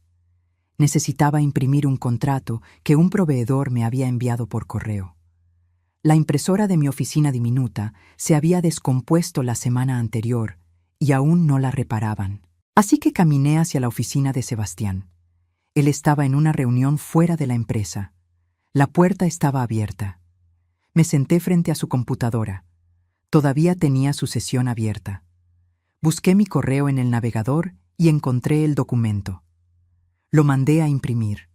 Speaker 1: Necesitaba imprimir un contrato que un proveedor me había enviado por correo. La impresora de mi oficina diminuta se había descompuesto la semana anterior y aún no la reparaban. Así que caminé hacia la oficina de Sebastián. Él estaba en una reunión fuera de la empresa. La puerta estaba abierta. Me senté frente a su computadora. Todavía tenía su sesión abierta. Busqué mi correo en el navegador y encontré el documento. Lo mandé a imprimir.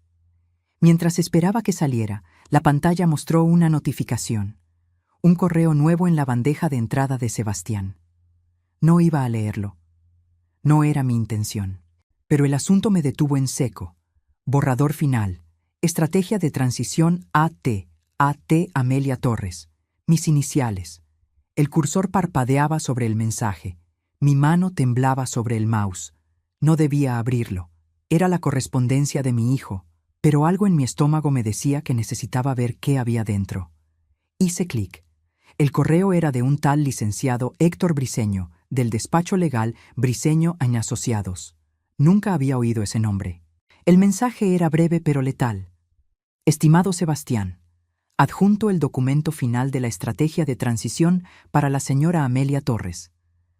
Speaker 1: Mientras esperaba que saliera, la pantalla mostró una notificación. Un correo nuevo en la bandeja de entrada de Sebastián. No iba a leerlo. No era mi intención. Pero el asunto me detuvo en seco. Borrador final. Estrategia de transición AT. AT Amelia Torres. Mis iniciales. El cursor parpadeaba sobre el mensaje. Mi mano temblaba sobre el mouse. No debía abrirlo. Era la correspondencia de mi hijo, pero algo en mi estómago me decía que necesitaba ver qué había dentro. Hice clic. El correo era de un tal licenciado Héctor Briceño, del despacho legal Briceño & Asociados. Nunca había oído ese nombre. El mensaje era breve pero letal. Estimado Sebastián, adjunto el documento final de la estrategia de transición para la señora Amelia Torres.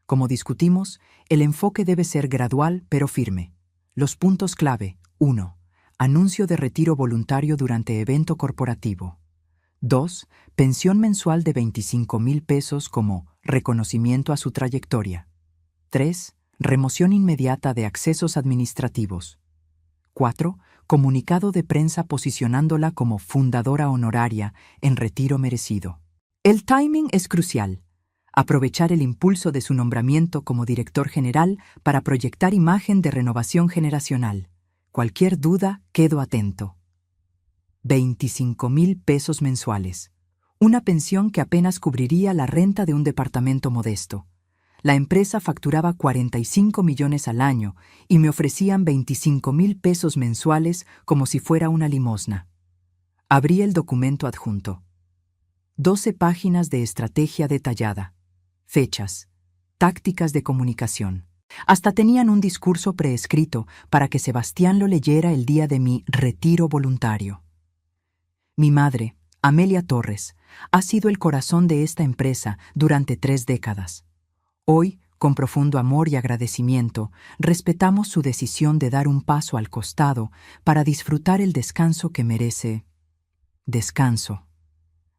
Speaker 1: Como discutimos, el enfoque debe ser gradual pero firme. Los puntos clave: 1. Anuncio de retiro voluntario durante evento corporativo. 2. Pensión mensual de 25,000 pesos como reconocimiento a su trayectoria. 3. Remoción inmediata de accesos administrativos. 4. Comunicado de prensa posicionándola como fundadora honoraria en retiro merecido. El timing es crucial. Aprovechar el impulso de su nombramiento como director general para proyectar imagen de renovación generacional. Cualquier duda, quedo atento. 25,000 pesos mensuales. Una pensión que apenas cubriría la renta de un departamento modesto. La empresa facturaba 45 millones al año y me ofrecían 25,000 pesos mensuales como si fuera una limosna. Abrí el documento adjunto. 12 páginas de estrategia detallada. Fechas. Tácticas de comunicación. Hasta tenían un discurso preescrito para que Sebastián lo leyera el día de mi retiro voluntario. Mi madre, Amelia Torres, ha sido el corazón de esta empresa durante 3 décadas. Hoy, con profundo amor y agradecimiento, respetamos su decisión de dar un paso al costado para disfrutar el descanso que merece. Descanso.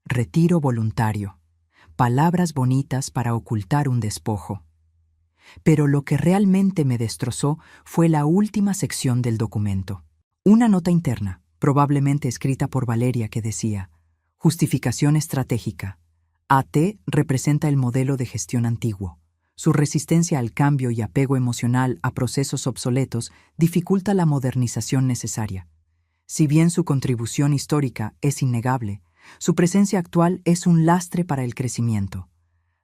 Speaker 1: Retiro voluntario. Palabras bonitas para ocultar un despojo. Pero lo que realmente me destrozó fue la última sección del documento. Una nota interna, probablemente escrita por Valeria, que decía: justificación estratégica. AT representa el modelo de gestión antiguo. Su resistencia al cambio y apego emocional a procesos obsoletos dificulta la modernización necesaria. Si bien su contribución histórica es innegable, su presencia actual es un lastre para el crecimiento.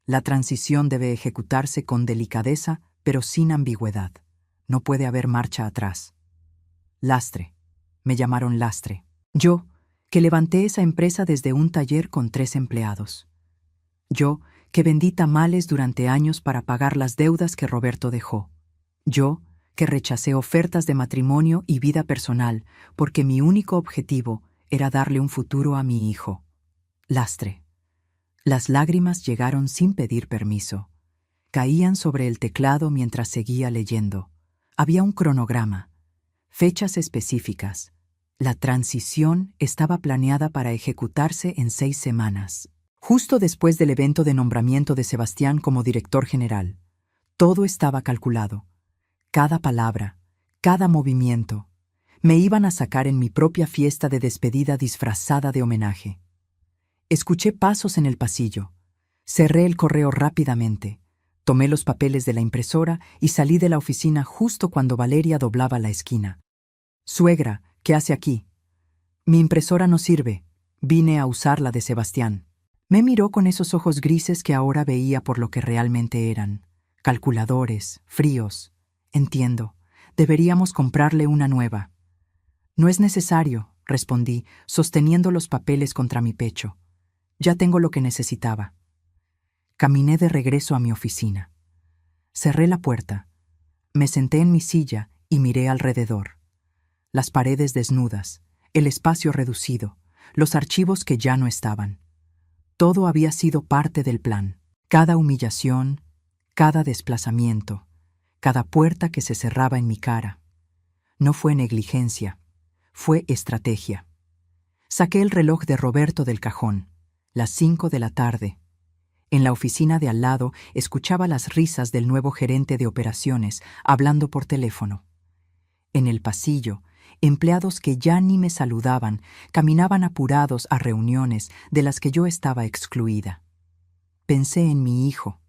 Speaker 1: La transición debe ejecutarse con delicadeza, pero sin ambigüedad. No puede haber marcha atrás. Lastre. Me llamaron lastre. Yo, que levanté esa empresa desde un taller con 3 empleados. Yo, que vendí tamales durante años para pagar las deudas que Roberto dejó. Yo, que rechacé ofertas de matrimonio y vida personal porque mi único objetivo era darle un futuro a mi hijo. Lastre. Las lágrimas llegaron sin pedir permiso. Caían sobre el teclado mientras seguía leyendo. Había un cronograma, fechas específicas. La transición estaba planeada para ejecutarse en 6 semanas. Justo después del evento de nombramiento de Sebastián como director general. Todo estaba calculado. Cada palabra, cada movimiento. Me iban a sacar en mi propia fiesta de despedida disfrazada de homenaje. Escuché pasos en el pasillo. Cerré el correo rápidamente. Tomé los papeles de la impresora y salí de la oficina justo cuando Valeria doblaba la esquina. «Suegra, ¿qué hace aquí?» «Mi impresora no sirve. Vine a usar la de Sebastián». Me miró con esos ojos grises que ahora veía por lo que realmente eran. Calculadores, fríos. Entiendo. Deberíamos comprarle una nueva. No es necesario, respondí, sosteniendo los papeles contra mi pecho. Ya tengo lo que necesitaba. Caminé de regreso a mi oficina. Cerré la puerta. Me senté en mi silla y miré alrededor. Las paredes desnudas, el espacio reducido, los archivos que ya no estaban. Todo había sido parte del plan. Cada humillación, cada desplazamiento, cada puerta que se cerraba en mi cara. No fue negligencia, fue estrategia. Saqué el reloj de Roberto del cajón, las 5 de la tarde. En la oficina de al lado escuchaba las risas del nuevo gerente de operaciones hablando por teléfono. En el pasillo, empleados que ya ni me saludaban caminaban apurados a reuniones de las que yo estaba excluida. Pensé en mi hijo,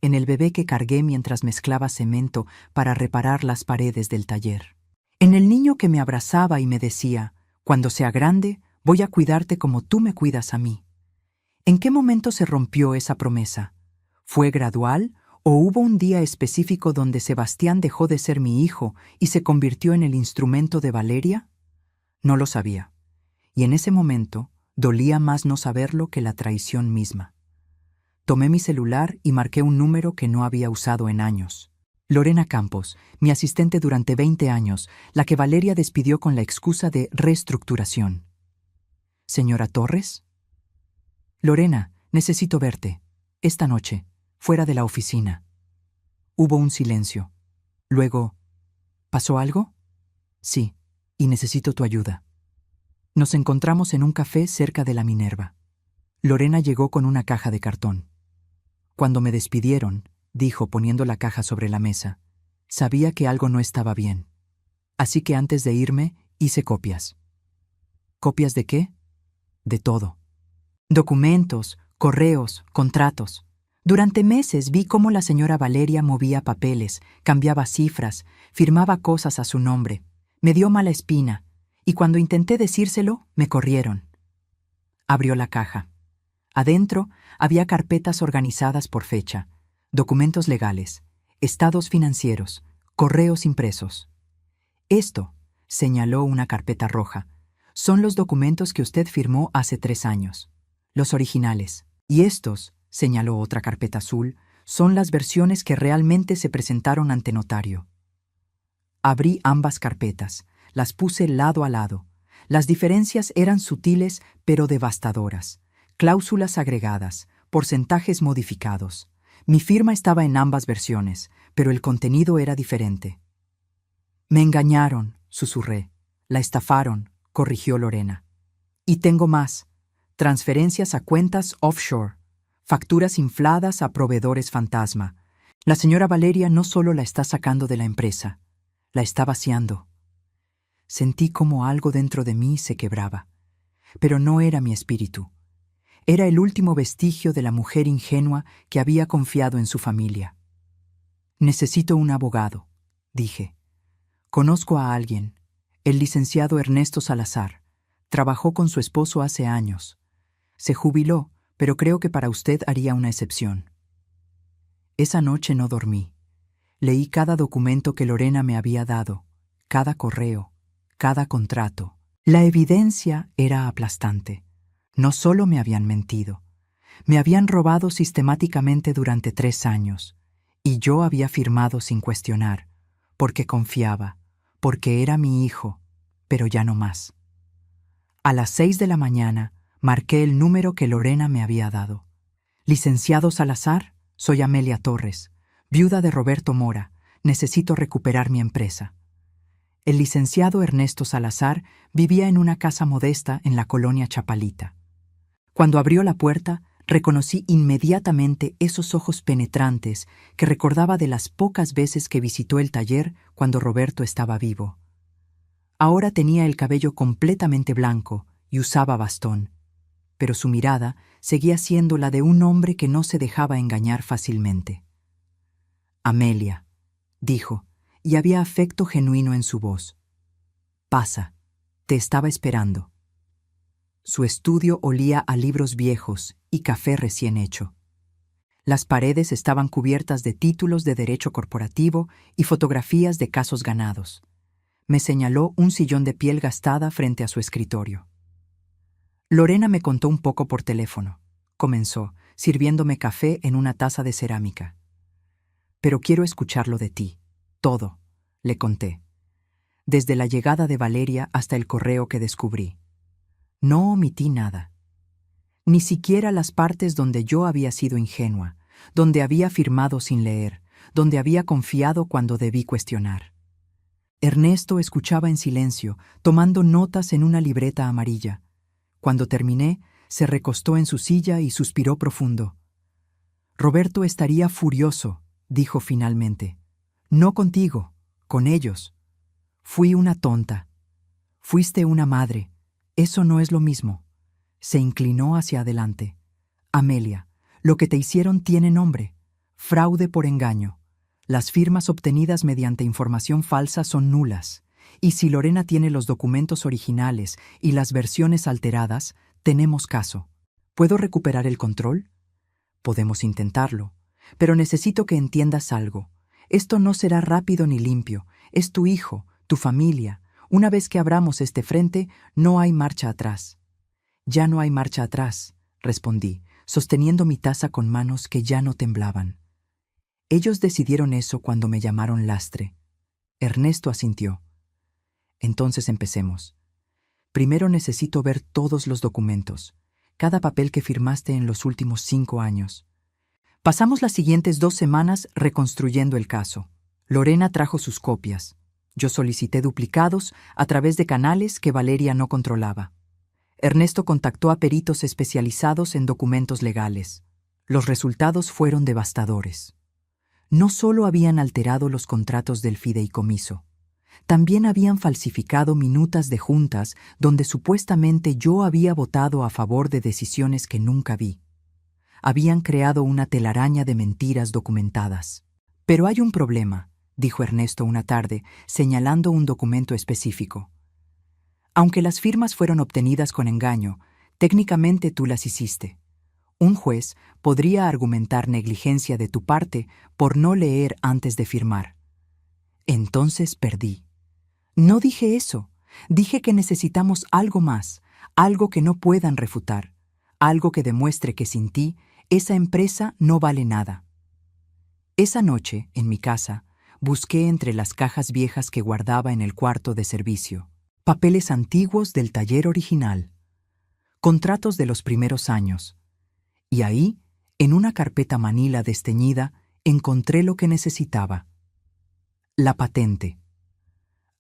Speaker 1: en el bebé que cargué mientras mezclaba cemento para reparar las paredes del taller. En el niño que me abrazaba y me decía: «Cuando sea grande, voy a cuidarte como tú me cuidas a mí». ¿En qué momento se rompió esa promesa? ¿Fue gradual o hubo un día específico donde Sebastián dejó de ser mi hijo y se convirtió en el instrumento de Valeria? No lo sabía. Y en ese momento dolía más no saberlo que la traición misma. Tomé mi celular y marqué un número que no había usado en años. Lorena Campos, mi asistente durante 20 años, la que Valeria despidió con la excusa de reestructuración. ¿Señora Torres? Lorena, necesito verte. Esta noche, fuera de la oficina. Hubo un silencio. Luego, ¿pasó algo? Sí, y necesito tu ayuda. Nos encontramos en un café cerca de la Minerva. Lorena llegó con una caja de cartón. Cuando me despidieron, dijo poniendo la caja sobre la mesa. Sabía que algo no estaba bien. Así que antes de irme, hice copias. ¿Copias de qué? De todo. Documentos, correos, contratos. Durante meses vi cómo la señora Valeria movía papeles, cambiaba cifras, firmaba cosas a su nombre. Me dio mala espina, y cuando intenté decírselo, me corrieron. Abrió la caja. Adentro había carpetas organizadas por fecha, documentos legales, estados financieros, correos impresos. Esto, señaló una carpeta roja, son los documentos que usted firmó hace 3 años, los originales. Y estos, señaló otra carpeta azul, son las versiones que realmente se presentaron ante notario. Abrí ambas carpetas, las puse lado a lado. Las diferencias eran sutiles pero devastadoras. Cláusulas agregadas, porcentajes modificados. Mi firma estaba en ambas versiones, pero el contenido era diferente. Me engañaron, susurré. La estafaron, corrigió Lorena. Y tengo más. Transferencias a cuentas offshore. Facturas infladas a proveedores fantasma. La señora Valeria no solo la está sacando de la empresa, la está vaciando. Sentí como algo dentro de mí se quebraba. Pero no era mi espíritu. Era el último vestigio de la mujer ingenua que había confiado en su familia. Necesito un abogado, dije. Conozco a alguien, el licenciado Ernesto Salazar. Trabajó con su esposo hace años. Se jubiló, pero creo que para usted haría una excepción. Esa noche no dormí. Leí cada documento que Lorena me había dado, cada correo, cada contrato. La evidencia era aplastante. No solo me habían mentido, me habían robado sistemáticamente durante 3 años, y yo había firmado sin cuestionar, porque confiaba, porque era mi hijo, pero ya no más. A las 6 de la mañana, marqué el número que Lorena me había dado. Licenciado Salazar, soy Amelia Torres, viuda de Roberto Mora. Necesito recuperar mi empresa. El licenciado Ernesto Salazar vivía en una casa modesta en la colonia Chapalita. Cuando abrió la puerta, reconocí inmediatamente esos ojos penetrantes que recordaba de las pocas veces que visitó el taller cuando Roberto estaba vivo. Ahora tenía el cabello completamente blanco y usaba bastón, pero su mirada seguía siendo la de un hombre que no se dejaba engañar fácilmente. Amelia, dijo, y había afecto genuino en su voz. Pasa, te estaba esperando. Su estudio olía a libros viejos y café recién hecho. Las paredes estaban cubiertas de títulos de derecho corporativo y fotografías de casos ganados. Me señaló un sillón de piel gastada frente a su escritorio. Lorena me contó un poco por teléfono. Comenzó, sirviéndome café en una taza de cerámica. Pero quiero escucharlo de ti. Todo, le conté. Desde la llegada de Valeria hasta el correo que descubrí. No omití nada. Ni siquiera las partes donde yo había sido ingenua, donde había firmado sin leer, donde había confiado cuando debí cuestionar. Ernesto escuchaba en silencio, tomando notas en una libreta amarilla. Cuando terminé, se recostó en su silla y suspiró profundo. Roberto estaría furioso, dijo finalmente. No contigo, con ellos. Fui una tonta. Fuiste una madre. Eso no es lo mismo. Se inclinó hacia adelante. Amelia, lo que te hicieron tiene nombre. Fraude por engaño. Las firmas obtenidas mediante información falsa son nulas. Y si Lorena tiene los documentos originales y las versiones alteradas, tenemos caso. ¿Puedo recuperar el control? Podemos intentarlo. Pero necesito que entiendas algo. Esto no será rápido ni limpio. Es tu hijo, tu familia. Una vez que abramos este frente, no hay marcha atrás. Ya no hay marcha atrás, respondí, sosteniendo mi taza con manos que ya no temblaban. Ellos decidieron eso cuando me llamaron lastre. Ernesto asintió. Entonces empecemos. Primero necesito ver todos los documentos, cada papel que firmaste en los últimos 5 años. Pasamos las siguientes 2 semanas reconstruyendo el caso. Lorena trajo sus copias. Yo solicité duplicados a través de canales que Valeria no controlaba. Ernesto contactó a peritos especializados en documentos legales. Los resultados fueron devastadores. No solo habían alterado los contratos del fideicomiso, también habían falsificado minutas de juntas donde supuestamente yo había votado a favor de decisiones que nunca vi. Habían creado una telaraña de mentiras documentadas. Pero hay un problema, dijo Ernesto una tarde, señalando un documento específico. Aunque las firmas fueron obtenidas con engaño, técnicamente tú las hiciste. Un juez podría argumentar negligencia de tu parte por no leer antes de firmar. Entonces perdí. No dije eso. Dije que necesitamos algo más, algo que no puedan refutar, algo que demuestre que sin ti, esa empresa no vale nada. Esa noche, en mi casa, busqué entre las cajas viejas que guardaba en el cuarto de servicio, papeles antiguos del taller original, contratos de los primeros años, y ahí, en una carpeta manila desteñida, encontré lo que necesitaba. La patente.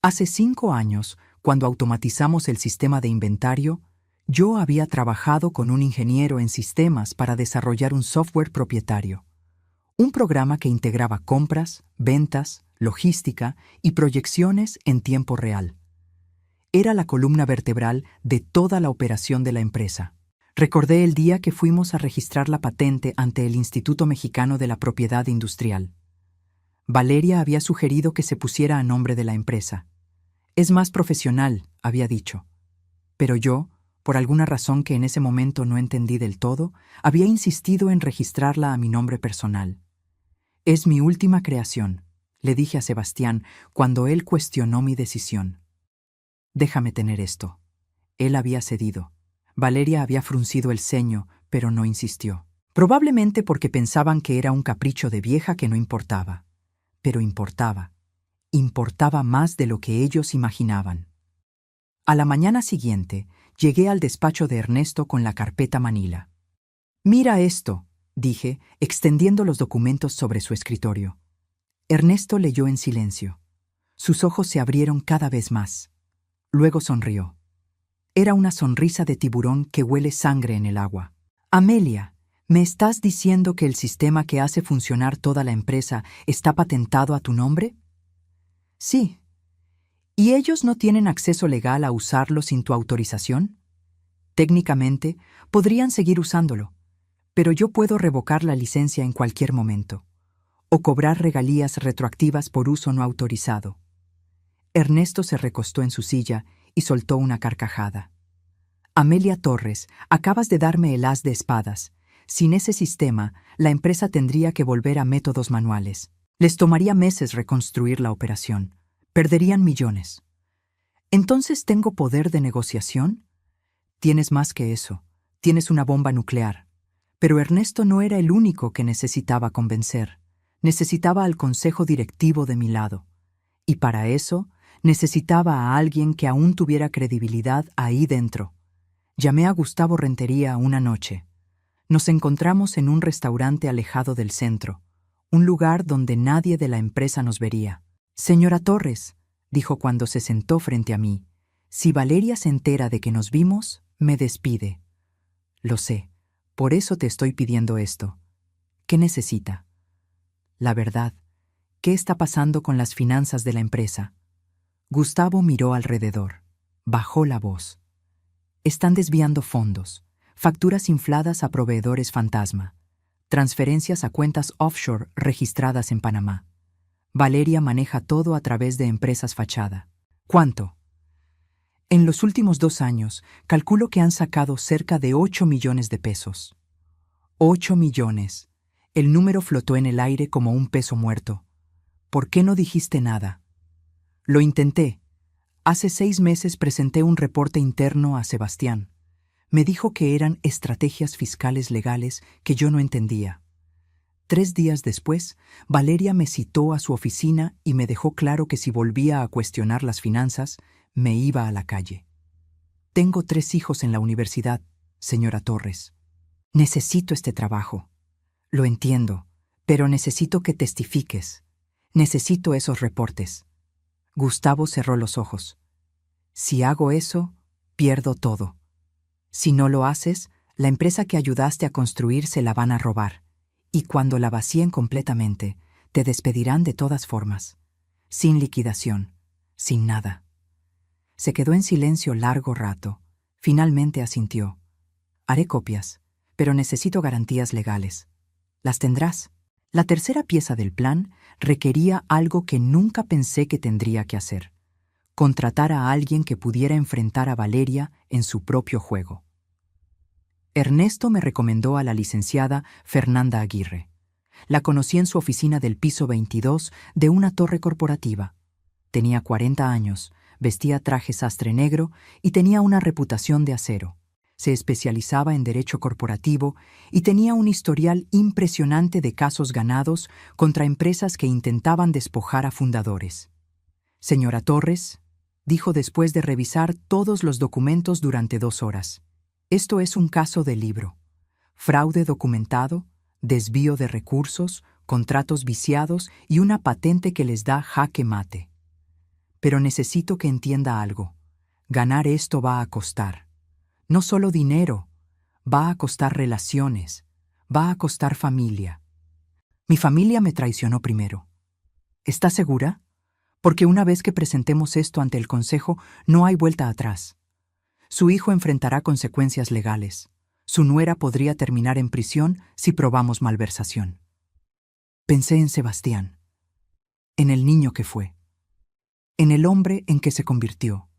Speaker 1: Hace 5 años, cuando automatizamos el sistema de inventario, yo había trabajado con un ingeniero en sistemas para desarrollar un software propietario. Un programa que integraba compras, ventas, logística y proyecciones en tiempo real. Era la columna vertebral de toda la operación de la empresa. Recordé el día que fuimos a registrar la patente ante el Instituto Mexicano de la Propiedad Industrial. Valeria había sugerido que se pusiera a nombre de la empresa. Es más profesional, había dicho. Pero yo, por alguna razón que en ese momento no entendí del todo, había insistido en registrarla a mi nombre personal. Es mi última creación, le dije a Sebastián cuando él cuestionó mi decisión. Déjame tener esto. Él había cedido. Valeria había fruncido el ceño, pero no insistió. Probablemente porque pensaban que era un capricho de vieja que no importaba. Pero importaba. Importaba más de lo que ellos imaginaban. A la mañana siguiente, llegué al despacho de Ernesto con la carpeta manila. «Mira esto», dije, extendiendo los documentos sobre su escritorio. Ernesto leyó en silencio. Sus ojos se abrieron cada vez más. Luego sonrió. Era una sonrisa de tiburón que huele sangre en el agua. «Amelia, ¿me estás diciendo que el sistema que hace funcionar toda la empresa está patentado a tu nombre?» «Sí. ¿Y ellos no tienen acceso legal a usarlo sin tu autorización?» «Técnicamente, podrían seguir usándolo, pero yo puedo revocar la licencia en cualquier momento, o cobrar regalías retroactivas por uso no autorizado». Ernesto se recostó en su silla y soltó una carcajada. «Amelia Torres, acabas de darme el as de espadas. Sin ese sistema, la empresa tendría que volver a métodos manuales. Les tomaría meses reconstruir la operación. Perderían millones. ¿Entonces tengo poder de negociación?» «Tienes más que eso. Tienes una bomba nuclear». Pero Ernesto no era el único que necesitaba convencer. Necesitaba al consejo directivo de mi lado. Y para eso, necesitaba a alguien que aún tuviera credibilidad ahí dentro. Llamé a Gustavo Rentería una noche. Nos encontramos en un restaurante alejado del centro, un lugar donde nadie de la empresa nos vería. «Señora Torres», dijo cuando se sentó frente a mí, «si Valeria se entera de que nos vimos, me despide». «Lo sé, por eso te estoy pidiendo esto. ¿Qué necesita?» «La verdad, ¿qué está pasando con las finanzas de la empresa?» Gustavo miró alrededor. Bajó la voz. «Están desviando fondos, facturas infladas a proveedores fantasma, transferencias a cuentas offshore registradas en Panamá. Valeria maneja todo a través de empresas fachada». «¿Cuánto?» «En los últimos 2 años, calculo que han sacado cerca de 8 millones de pesos». 8 millones. El número flotó en el aire como un peso muerto. «¿Por qué no dijiste nada?» «Lo intenté. Hace 6 meses presenté un reporte interno a Sebastián. Me dijo que eran estrategias fiscales legales que yo no entendía. 3 días después, Valeria me citó a su oficina y me dejó claro que si volvía a cuestionar las finanzas, me iba a la calle. Tengo 3 hijos en la universidad, señora Torres. Necesito este trabajo. Lo entiendo, pero necesito que testifiques. Necesito esos reportes». Gustavo cerró los ojos. «Si hago eso, pierdo todo. Si no lo haces, la empresa que ayudaste a construir se la van a robar. Y cuando la vacíen completamente, Te despedirán de todas formas, sin liquidación, sin nada. Se quedó en silencio largo rato. Finalmente asintió. Haré copias, pero necesito garantías legales. ¿Las tendrás? La tercera pieza del plan requería algo que nunca pensé que tendría que hacer: contratar a alguien que pudiera enfrentar a Valeria en su propio juego. Ernesto me recomendó a la licenciada Fernanda Aguirre. La conocí en su oficina del piso 22 de una torre corporativa. Tenía 40 años, vestía traje sastre negro y tenía una reputación de acero. Se especializaba en derecho corporativo y tenía un historial impresionante de casos ganados contra empresas que intentaban despojar a fundadores. Señora Torres, dijo después de revisar todos los documentos durante 2 horas. Esto es un caso de libro. Fraude documentado, desvío de recursos, contratos viciados y una patente que les da jaque mate. Pero necesito que entienda algo. Ganar esto va a costar. No solo dinero, va a costar relaciones, va a costar familia. Mi familia me traicionó primero. ¿Está segura? Porque una vez que presentemos esto ante el Consejo, no hay vuelta atrás. Su hijo enfrentará consecuencias legales. Su nuera podría terminar en prisión si probamos malversación. Pensé en Sebastián, en el niño que fue, en el hombre en que se convirtió,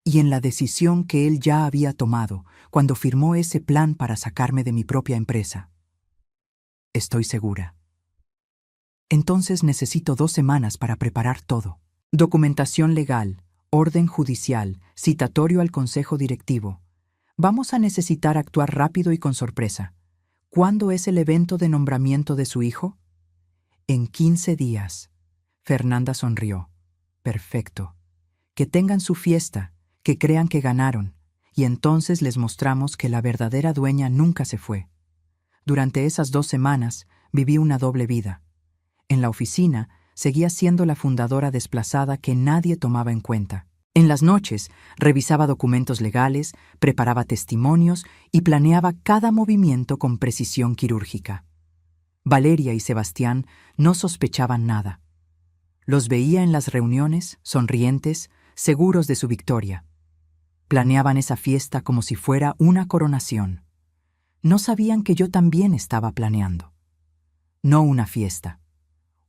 Speaker 1: y en la decisión que él ya había tomado cuando firmó ese plan para sacarme de mi propia empresa. Estoy segura. Entonces necesito 2 semanas para preparar todo. Documentación legal, orden judicial, citatorio al consejo directivo. Vamos a necesitar actuar rápido y con sorpresa. ¿Cuándo es el evento de nombramiento de su hijo? En 15 días. Fernanda sonrió. Perfecto. Que tengan su fiesta, que crean que ganaron, y entonces les mostramos que la verdadera dueña nunca se fue. Durante esas 2 semanas viví una doble vida. En la oficina seguía siendo la fundadora desplazada que nadie tomaba en cuenta. En las noches revisaba documentos legales, preparaba testimonios y planeaba cada movimiento con precisión quirúrgica. Valeria y Sebastián no sospechaban nada. Los veía en las reuniones, sonrientes, seguros de su victoria. Planeaban esa fiesta como si fuera una coronación. No sabían que yo también estaba planeando. No una fiesta,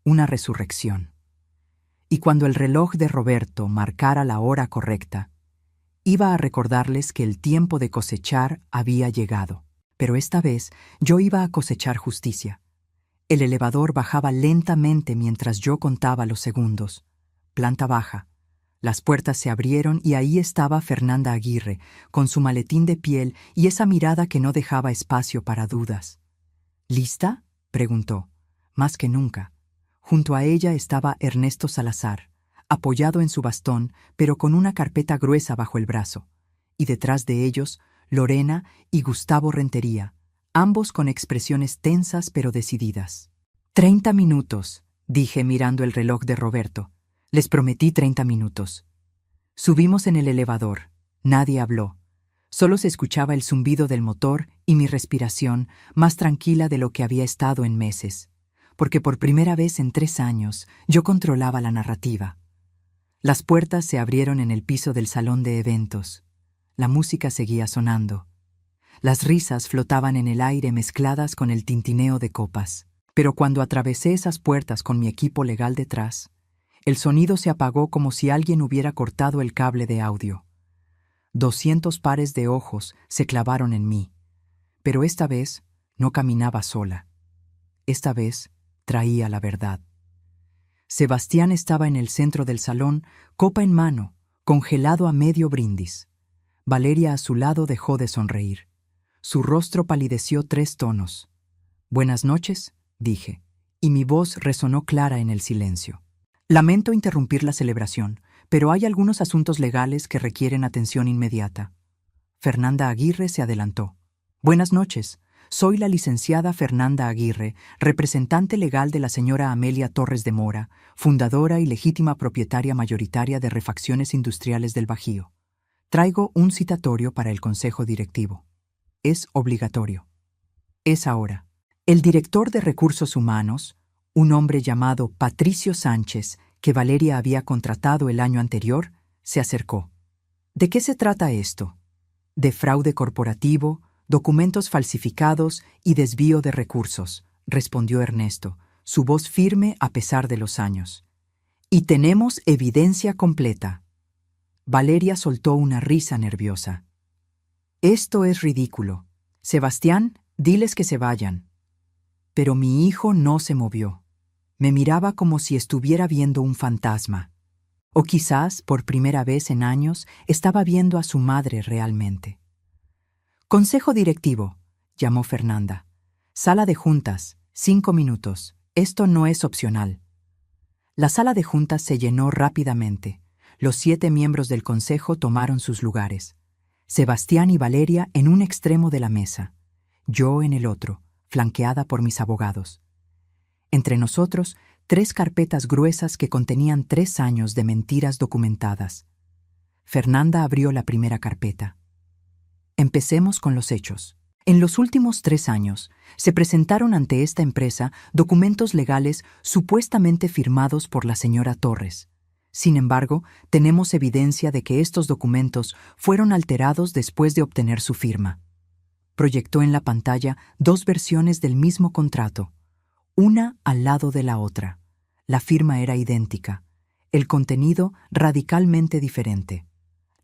Speaker 1: una resurrección. Y cuando el reloj de Roberto marcara la hora correcta, iba a recordarles que el tiempo de cosechar había llegado. Pero esta vez yo iba a cosechar justicia. El elevador bajaba lentamente mientras yo contaba los segundos. Planta baja. Las puertas se abrieron y ahí estaba Fernanda Aguirre, con su maletín de piel y esa mirada que no dejaba espacio para dudas. ¿Lista?, preguntó. Más que nunca. Junto a ella estaba Ernesto Salazar, apoyado en su bastón, pero con una carpeta gruesa bajo el brazo, y detrás de ellos, Lorena y Gustavo Rentería, ambos con expresiones tensas pero decididas. 30 minutos, dije mirando el reloj de Roberto. Les prometí 30 minutos. Subimos en el elevador. Nadie habló. Solo se escuchaba el zumbido del motor y mi respiración, más tranquila de lo que había estado en meses, porque por primera vez en 3 años yo controlaba la narrativa. Las puertas se abrieron en el piso del salón de eventos. La música seguía sonando. Las risas flotaban en el aire mezcladas con el tintineo de copas. Pero cuando atravesé esas puertas con mi equipo legal detrás, el sonido se apagó como si alguien hubiera cortado el cable de audio. 200 pares de ojos se clavaron en mí. Pero esta vez no caminaba sola. Esta vez traía la verdad. Sebastián estaba en el centro del salón, copa en mano, congelado a medio brindis. Valeria a su lado dejó de sonreír. Su rostro palideció 3 tonos. «Buenas noches», dije, y mi voz resonó clara en el silencio. «Lamento interrumpir la celebración, pero hay algunos asuntos legales que requieren atención inmediata». Fernanda Aguirre se adelantó. «Buenas noches. Soy la licenciada Fernanda Aguirre, representante legal de la señora Amelia Torres de Mora, fundadora y legítima propietaria mayoritaria de Refacciones Industriales del Bajío. Traigo un citatorio para el Consejo Directivo. Es obligatorio. Es ahora». El director de Recursos Humanos, Un hombre llamado Patricio Sánchez, que Valeria había contratado el año anterior, se acercó. ¿De qué se trata esto? De fraude corporativo, documentos falsificados y desvío de recursos, respondió Ernesto, su voz firme a pesar de los años. Y tenemos evidencia completa. Valeria soltó una risa nerviosa. Esto es ridículo. Sebastián, diles que se vayan. Pero mi hijo no se movió. Me miraba como si estuviera viendo un fantasma. O quizás, por primera vez en años, estaba viendo a su madre realmente. Consejo directivo, llamó Fernanda. Sala de juntas, 5 minutos. Esto no es opcional. La sala de juntas se llenó rápidamente. Los 7 miembros del consejo tomaron sus lugares. Sebastián y Valeria en un extremo de la mesa, yo en el otro, flanqueada por mis abogados. Entre nosotros, 3 carpetas gruesas que contenían 3 años de mentiras documentadas. Fernanda abrió la primera carpeta. Empecemos con los hechos. En los últimos 3 años, se presentaron ante esta empresa documentos legales supuestamente firmados por la señora Torres. Sin embargo, tenemos evidencia de que estos documentos fueron alterados después de obtener su firma. Proyectó en la pantalla 2 versiones del mismo contrato, una al lado de la otra. La firma era idéntica, el contenido radicalmente diferente.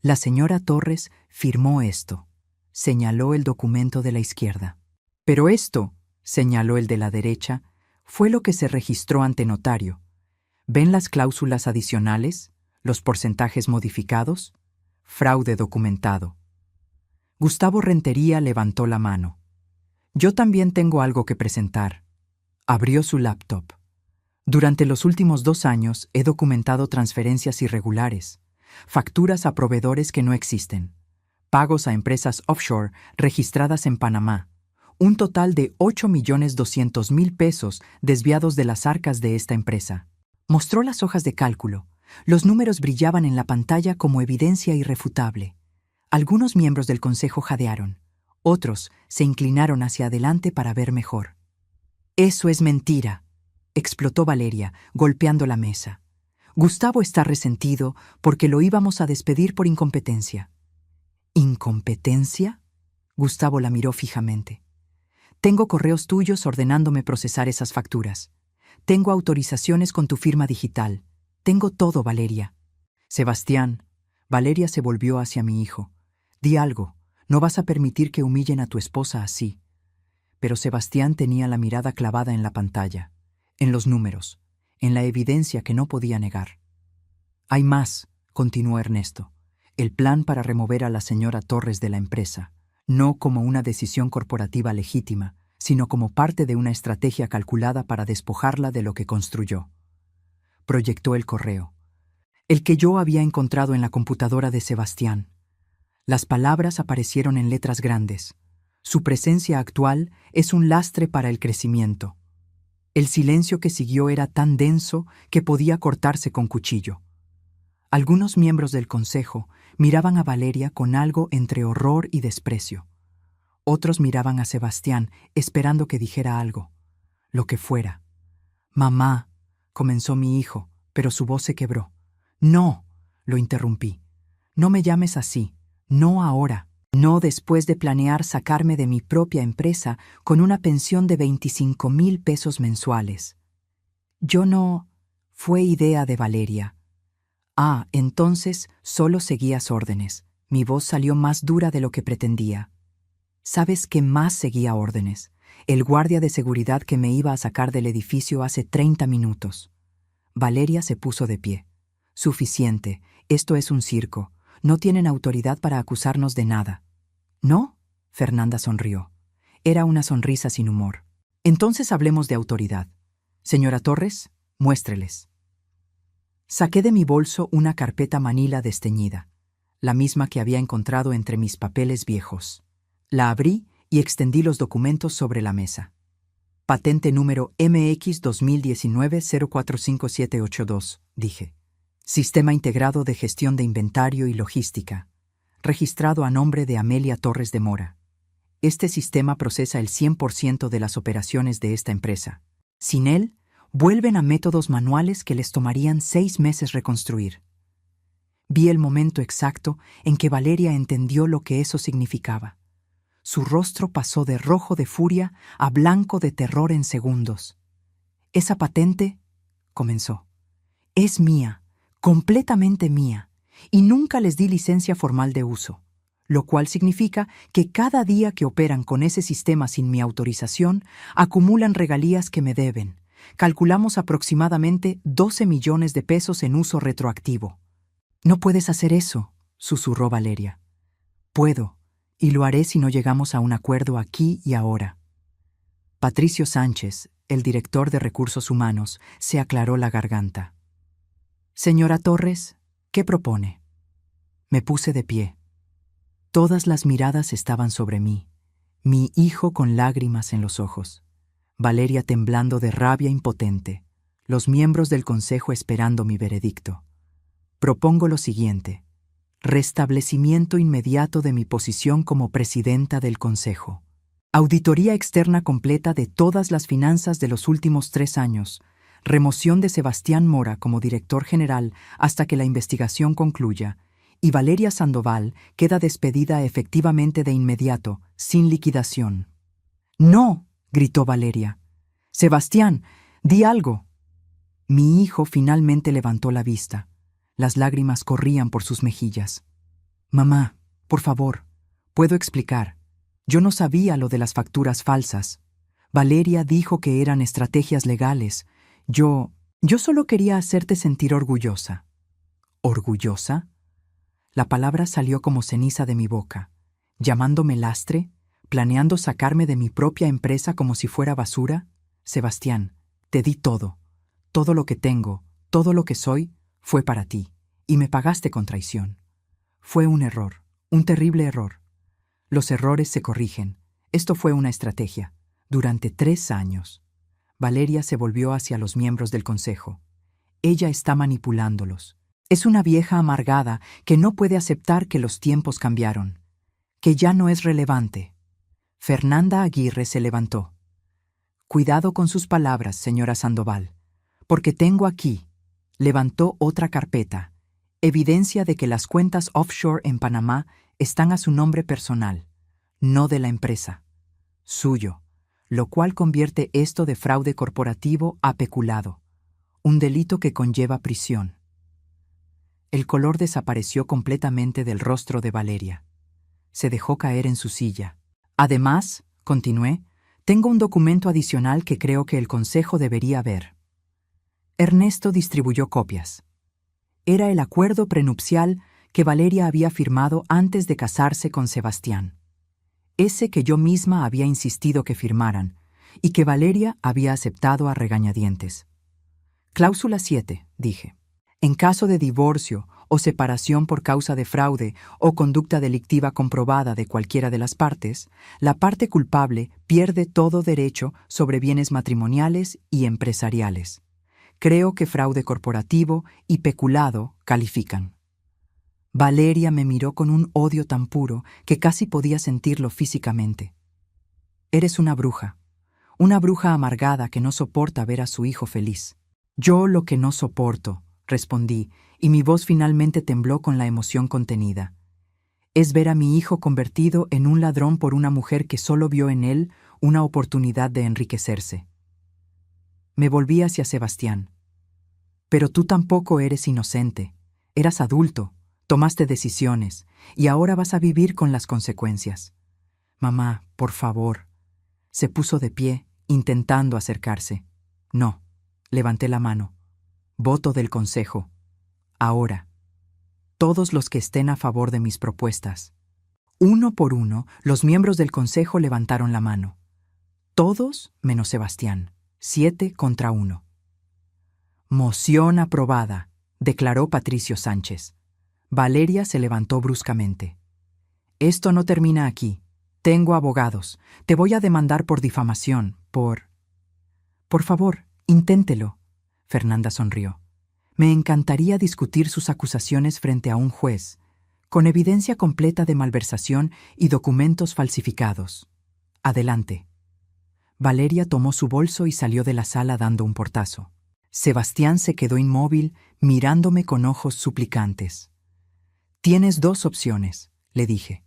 Speaker 1: La señora Torres firmó esto. Señaló el documento de la izquierda. Pero esto, señaló el de la derecha, fue lo que se registró ante notario. ¿Ven las cláusulas adicionales? ¿Los porcentajes modificados? Fraude documentado. Gustavo Rentería levantó la mano. Yo también tengo algo que presentar. Abrió su laptop. Durante los últimos 2 años he documentado transferencias irregulares, facturas a proveedores que no existen, pagos a empresas offshore registradas en Panamá, un total de 8.200.000 pesos desviados de las arcas de esta empresa. Mostró las hojas de cálculo. Los números brillaban en la pantalla como evidencia irrefutable. Algunos miembros del consejo jadearon. Otros se inclinaron hacia adelante para ver mejor. «Eso es mentira», explotó Valeria, golpeando la mesa. «Gustavo está resentido porque lo íbamos a despedir por incompetencia». ¿Incompetencia? Gustavo la miró fijamente. «Tengo correos tuyos ordenándome procesar esas facturas. Tengo autorizaciones con tu firma digital. Tengo todo, Valeria». «Sebastián», Valeria se volvió hacia mi hijo. «Di algo. No vas a permitir que humillen a tu esposa así». Pero Sebastián tenía la mirada clavada en la pantalla, en los números, en la evidencia que no podía negar. «Hay más», continuó Ernesto. «El plan para remover a la señora Torres de la empresa, no como una decisión corporativa legítima, sino como parte de una estrategia calculada para despojarla de lo que construyó». Proyectó el correo, el que yo había encontrado en la computadora de Sebastián. Las palabras aparecieron en letras grandes. Su presencia actual es un lastre para el crecimiento. El silencio que siguió era tan denso que podía cortarse con cuchillo. Algunos miembros del consejo miraban a Valeria con algo entre horror y desprecio. Otros miraban a Sebastián esperando que dijera algo, lo que fuera. «Mamá», comenzó mi hijo, pero su voz se quebró. «No», lo interrumpí. «No me llames así. No ahora. No después de planear sacarme de mi propia empresa con una pensión de 25.000 pesos mensuales». «Yo no...» Fue idea de Valeria. «Ah, entonces solo seguías órdenes». Mi voz salió más dura de lo que pretendía. ¿Sabes qué más seguía órdenes? El guardia de seguridad que me iba a sacar del edificio hace 30 minutos. Valeria se puso de pie. «Suficiente. Esto es un circo. No tienen autoridad para acusarnos de nada». «¿No?», Fernanda sonrió. Era una sonrisa sin humor. «Entonces hablemos de autoridad. Señora Torres, muéstreles». Saqué de mi bolso una carpeta manila desteñida, la misma que había encontrado entre mis papeles viejos. La abrí y extendí los documentos sobre la mesa. «Patente número MX 2019-045782», dije. «Sistema integrado de gestión de inventario y logística, registrado a nombre de Amelia Torres de Mora. Este sistema procesa el 100% de las operaciones de esta empresa. Sin él, Vuelven a métodos manuales que les tomarían 6 meses reconstruir. Vi el momento exacto en que Valeria entendió lo que eso significaba. Su rostro pasó de rojo de furia a blanco de terror en segundos. «Esa patente», comenzó, «es mía, completamente mía, y nunca les di licencia formal de uso, lo cual significa que cada día que operan con ese sistema sin mi autorización, acumulan regalías que me deben. Calculamos aproximadamente 12 millones de pesos en uso retroactivo». «No puedes hacer eso», susurró Valeria. «Puedo, y lo haré si no llegamos a un acuerdo aquí y ahora». Patricio Sánchez, el director de Recursos Humanos, se aclaró la garganta. «Señora Torres, ¿qué propone?» Me puse de pie. Todas las miradas estaban sobre mí, mi hijo con lágrimas en los ojos, Valeria temblando de rabia impotente, los miembros del consejo esperando mi veredicto. Propongo lo siguiente: restablecimiento inmediato de mi posición como presidenta del consejo. Auditoría externa completa de todas las finanzas de los últimos 3 años. Remoción de Sebastián Mora como director general hasta que la investigación concluya. Y Valeria Sandoval queda despedida efectivamente de inmediato, sin liquidación. «¡No!», gritó Valeria. «Sebastián, di algo». Mi hijo finalmente levantó la vista. Las lágrimas corrían por sus mejillas. «Mamá, por favor, puedo explicar. Yo no sabía lo de las facturas falsas. Valeria dijo que eran estrategias legales. Yo solo quería hacerte sentir orgullosa». ¿Orgullosa? La palabra salió como ceniza de mi boca. ¿Llamándome lastre? ¿Planeando sacarme de mi propia empresa como si fuera basura? Sebastián, te di todo. Todo lo que tengo, todo lo que soy, fue para ti, y me pagaste con traición. Fue un error, un terrible error. Los errores se corrigen. Esto fue una estrategia. Durante 3 años. Valeria se volvió hacia los miembros del consejo. Ella está manipulándolos. Es una vieja amargada que no puede aceptar que los tiempos cambiaron, que ya no es relevante. Fernanda Aguirre se levantó. «Cuidado con sus palabras, señora Sandoval, porque tengo aquí», levantó otra carpeta, evidencia de que las cuentas offshore en Panamá están a su nombre personal, no de la empresa, suyo, lo cual convierte esto de fraude corporativo a peculado, un delito que conlleva prisión. El color desapareció completamente del rostro de Valeria. Se dejó caer en su silla. «Además», continué, «tengo un documento adicional que creo que el consejo debería ver». Ernesto distribuyó copias. Era el acuerdo prenupcial que Valeria había firmado antes de casarse con Sebastián. Ese que yo misma había insistido que firmaran y que Valeria había aceptado a regañadientes. «Cláusula 7», dije. «En caso de divorcio o separación por causa de fraude o conducta delictiva comprobada de cualquiera de las partes, la parte culpable pierde todo derecho sobre bienes matrimoniales y empresariales. Creo que fraude corporativo y peculado califican». Valeria me miró con un odio tan puro que casi podía sentirlo físicamente. «Eres una bruja amargada que no soporta ver a su hijo feliz». «Yo lo que no soporto», respondí, y mi voz finalmente tembló con la emoción contenida, «es ver a mi hijo convertido en un ladrón por una mujer que solo vio en él una oportunidad de enriquecerse». Me volví hacia Sebastián. «Pero tú tampoco eres inocente. Eras adulto, tomaste decisiones, y ahora vas a vivir con las consecuencias. Mamá, por favor». Se puso de pie, intentando acercarse. «No», levanté la mano. «Voto del consejo. Ahora. Todos los que estén a favor de mis propuestas». Uno por uno, los miembros del consejo levantaron la mano. Todos menos Sebastián. 7 contra 1. «Moción aprobada», declaró Patricio Sánchez. Valeria se levantó bruscamente. «Esto no termina aquí. Tengo abogados. Te voy a demandar por difamación, por...» «Por favor, inténtelo». Fernanda sonrió. «Me encantaría discutir sus acusaciones frente a un juez, con evidencia completa de malversación y documentos falsificados. Adelante». Valeria tomó su bolso y salió de la sala dando un portazo. Sebastián se quedó inmóvil, mirándome con ojos suplicantes. «Tienes dos opciones», le dije.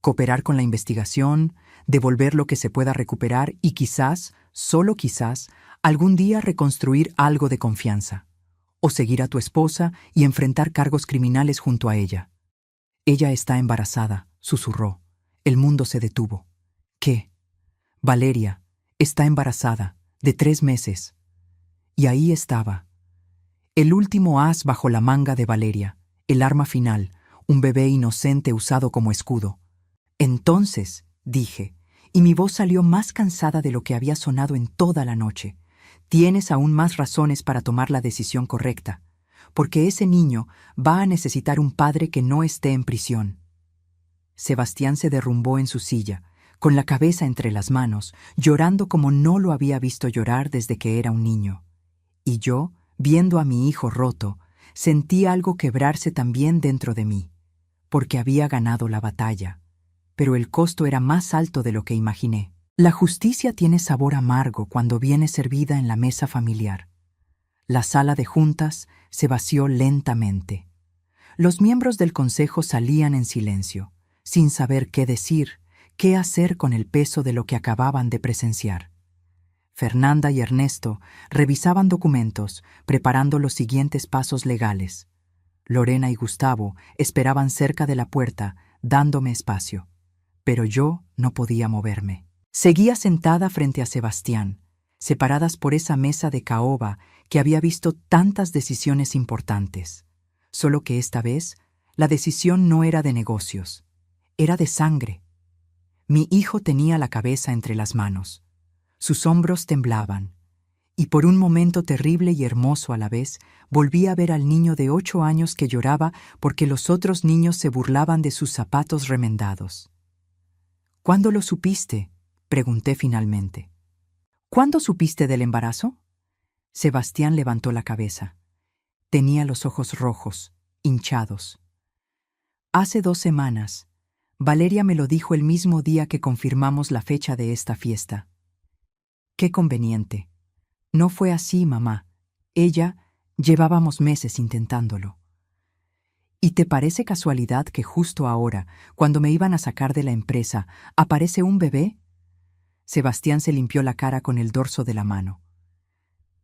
Speaker 1: «Cooperar con la investigación, devolver lo que se pueda recuperar y quizás, solo quizás, algún día reconstruir algo de confianza. O seguir a tu esposa y enfrentar cargos criminales junto a ella». «Ella está embarazada», susurró. El mundo se detuvo. «¿Qué?» «Valeria está embarazada, de 3 meses». Y ahí estaba. El último as bajo la manga de Valeria, el arma final, un bebé inocente usado como escudo. «Entonces», dije, y mi voz salió más cansada de lo que había sonado en toda la noche, «tienes aún más razones para tomar la decisión correcta, porque ese niño va a necesitar un padre que no esté en prisión». Sebastián se derrumbó en su silla, con la cabeza entre las manos, llorando como no lo había visto llorar desde que era un niño. Y yo, viendo a mi hijo roto, sentí algo quebrarse también dentro de mí, porque había ganado la batalla. Pero el costo era más alto de lo que imaginé. La justicia tiene sabor amargo cuando viene servida en la mesa familiar. La sala de juntas se vació lentamente. Los miembros del consejo salían en silencio, sin saber qué decir, qué hacer con el peso de lo que acababan de presenciar. Fernanda y Ernesto revisaban documentos, preparando los siguientes pasos legales. Lorena y Gustavo esperaban cerca de la puerta, dándome espacio. Pero yo no podía moverme. Seguía sentada frente a Sebastián, separadas por esa mesa de caoba que había visto tantas decisiones importantes. Solo que esta vez, la decisión no era de negocios, era de sangre. Mi hijo tenía la cabeza entre las manos. Sus hombros temblaban, y por un momento terrible y hermoso a la vez, volví a ver al niño de 8 años que lloraba porque los otros niños se burlaban de sus zapatos remendados. «¿Cuándo lo supiste?», pregunté finalmente. «¿Cuándo supiste del embarazo?». Sebastián levantó la cabeza. Tenía los ojos rojos, hinchados. «Hace 2 semanas. Valeria me lo dijo el mismo día que confirmamos la fecha de esta fiesta». «Qué conveniente». «No fue así, mamá. Llevábamos meses intentándolo». «¿Y te parece casualidad que justo ahora, cuando me iban a sacar de la empresa, aparece un bebé?». Sebastián se limpió la cara con el dorso de la mano.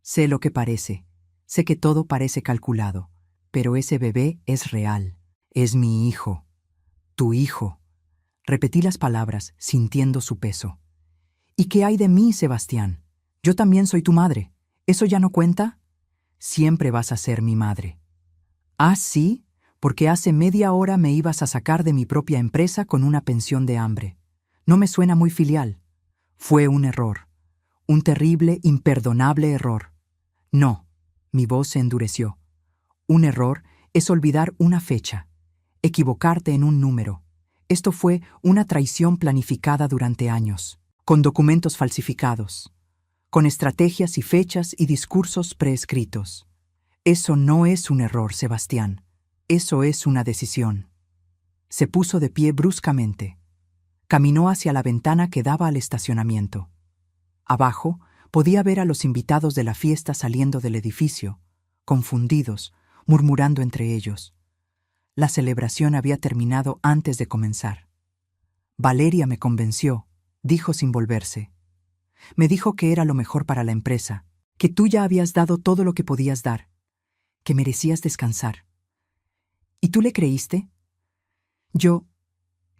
Speaker 1: «Sé lo que parece. Sé que todo parece calculado. Pero ese bebé es real. Es mi hijo. Tu hijo». Repetí las palabras, sintiendo su peso. «¿Y qué hay de mí, Sebastián? Yo también soy tu madre. ¿Eso ya no cuenta?». «Siempre vas a ser mi madre». «¿Ah, sí? Porque hace media hora me ibas a sacar de mi propia empresa con una pensión de hambre. No me suena muy filial». «Fue un error. Un terrible, imperdonable error». «No». Mi voz se endureció. «Un error es olvidar una fecha, equivocarte en un número. Esto fue una traición planificada durante años, con documentos falsificados, con estrategias y fechas y discursos preescritos. Eso no es un error, Sebastián. Eso es una decisión». Se puso de pie bruscamente. Caminó hacia la ventana que daba al estacionamiento. Abajo podía ver a los invitados de la fiesta saliendo del edificio, confundidos, murmurando entre ellos. La celebración había terminado antes de comenzar. «Valeria me convenció», dijo sin volverse. «Me dijo que era lo mejor para la empresa, que tú ya habías dado todo lo que podías dar, que merecías descansar». «¿Y tú le creíste?». «Yo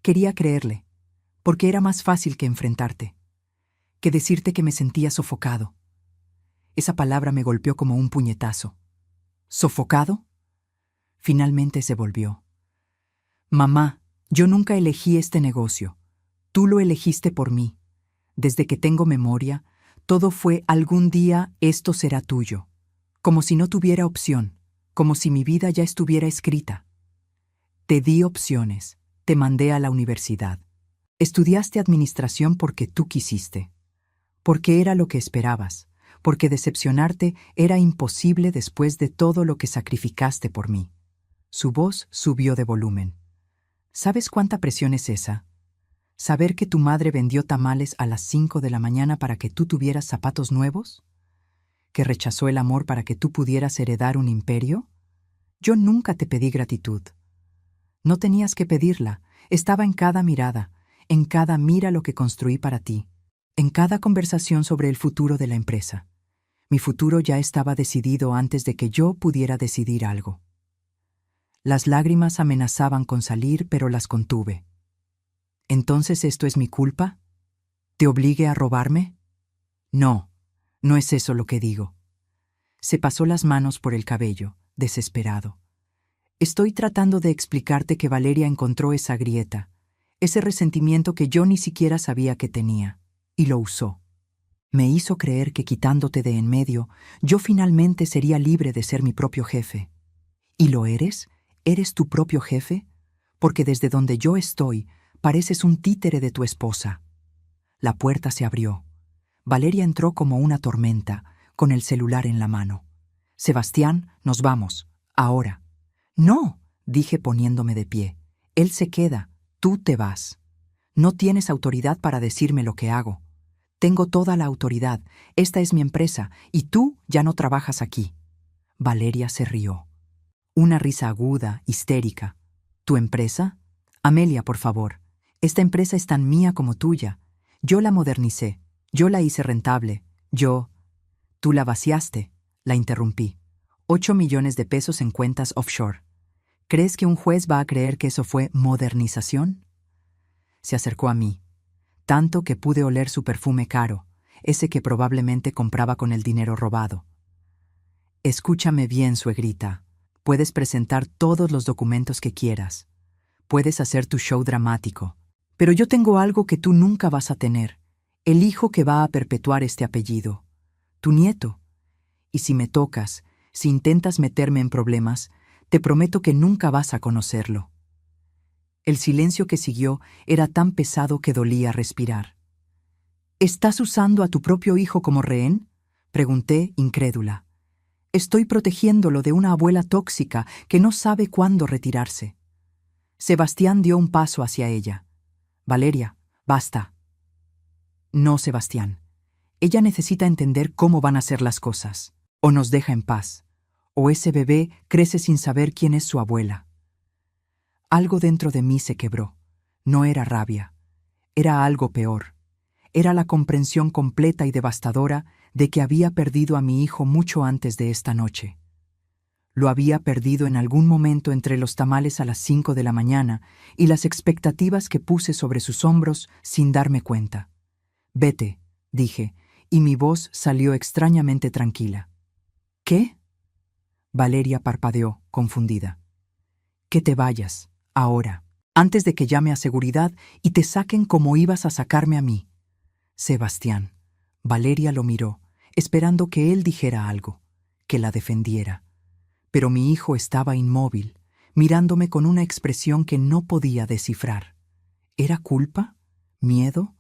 Speaker 1: quería creerle, porque era más fácil que enfrentarte, que decirte que me sentía sofocado». Esa palabra me golpeó como un puñetazo. «¿Sofocado?». Finalmente se volvió. «Mamá, yo nunca elegí este negocio. Tú lo elegiste por mí. Desde que tengo memoria, todo fue algún día esto será tuyo. Como si no tuviera opción, como si mi vida ya estuviera escrita. Te di opciones, te mandé a la universidad. Estudiaste administración porque tú quisiste, porque era lo que esperabas, porque decepcionarte era imposible después de todo lo que sacrificaste por mí». Su voz subió de volumen. «¿Sabes cuánta presión es esa? ¿Saber que tu madre vendió tamales a las 5 de la mañana para que tú tuvieras zapatos nuevos? ¿Que rechazó el amor para que tú pudieras heredar un imperio? Yo nunca te pedí gratitud. No tenías que pedirla, estaba en cada mirada, en cada mira lo que construí para ti, en cada conversación sobre el futuro de la empresa. Mi futuro ya estaba decidido antes de que yo pudiera decidir algo. Las lágrimas amenazaban con salir, pero las contuve. ¿Entonces esto es mi culpa? ¿Te obligué a robarme? No, no es eso lo que digo. Se pasó las manos por el cabello, desesperado. Estoy tratando de explicarte que Valeria encontró esa grieta, ese resentimiento que yo ni siquiera sabía que tenía, y lo usó. Me hizo creer que quitándote de en medio, yo finalmente sería libre de ser mi propio jefe. ¿Y lo eres? ¿Eres tu propio jefe? Porque desde donde yo estoy, pareces un títere de tu esposa. La puerta se abrió. Valeria entró como una tormenta, con el celular en la mano. Sebastián, nos vamos, ahora. No, dije poniéndome de pie. Él se queda, tú te vas. No tienes autoridad para decirme lo que hago. Tengo toda la autoridad, esta es mi empresa, y tú ya no trabajas aquí. Valeria se rió. Una risa aguda, histérica. ¿Tu empresa? Amelia, por favor. Esta empresa es tan mía como tuya. Yo la modernicé, yo la hice rentable, yo... Tú la vaciaste, la interrumpí. 8 millones de pesos en cuentas offshore. ¿Crees que un juez va a creer que eso fue modernización? Se acercó a mí, tanto que pude oler su perfume caro, ese que probablemente compraba con el dinero robado. Escúchame bien, suegrita. Puedes presentar todos los documentos que quieras. Puedes hacer tu show dramático. Pero yo tengo algo que tú nunca vas a tener. El hijo que va a perpetuar este apellido. Tu nieto. Y si me tocas, si intentas meterme en problemas, te prometo que nunca vas a conocerlo. El silencio que siguió era tan pesado que dolía respirar. ¿Estás usando a tu propio hijo como rehén? Pregunté, incrédula. Estoy protegiéndolo de una abuela tóxica que no sabe cuándo retirarse. Sebastián dio un paso hacia ella. Valeria, basta. No, Sebastián. Ella necesita entender cómo van a ser las cosas. O nos deja en paz. O ese bebé crece sin saber quién es su abuela. Algo dentro de mí se quebró. No era rabia. Era algo peor. Era la comprensión completa y devastadora de que había perdido a mi hijo mucho antes de esta noche. Lo había perdido en algún momento entre los tamales a las 5 de la mañana y las expectativas que puse sobre sus hombros sin darme cuenta. Vete, dije, y mi voz salió extrañamente tranquila. ¿Qué? Valeria parpadeó, confundida. Que te vayas, ahora, antes de que llame a seguridad y te saquen como ibas a sacarme a mí. Sebastián. Valeria lo miró, esperando que él dijera algo, que la defendiera. Pero mi hijo estaba inmóvil, mirándome con una expresión que no podía descifrar. ¿Era culpa? ¿Miedo?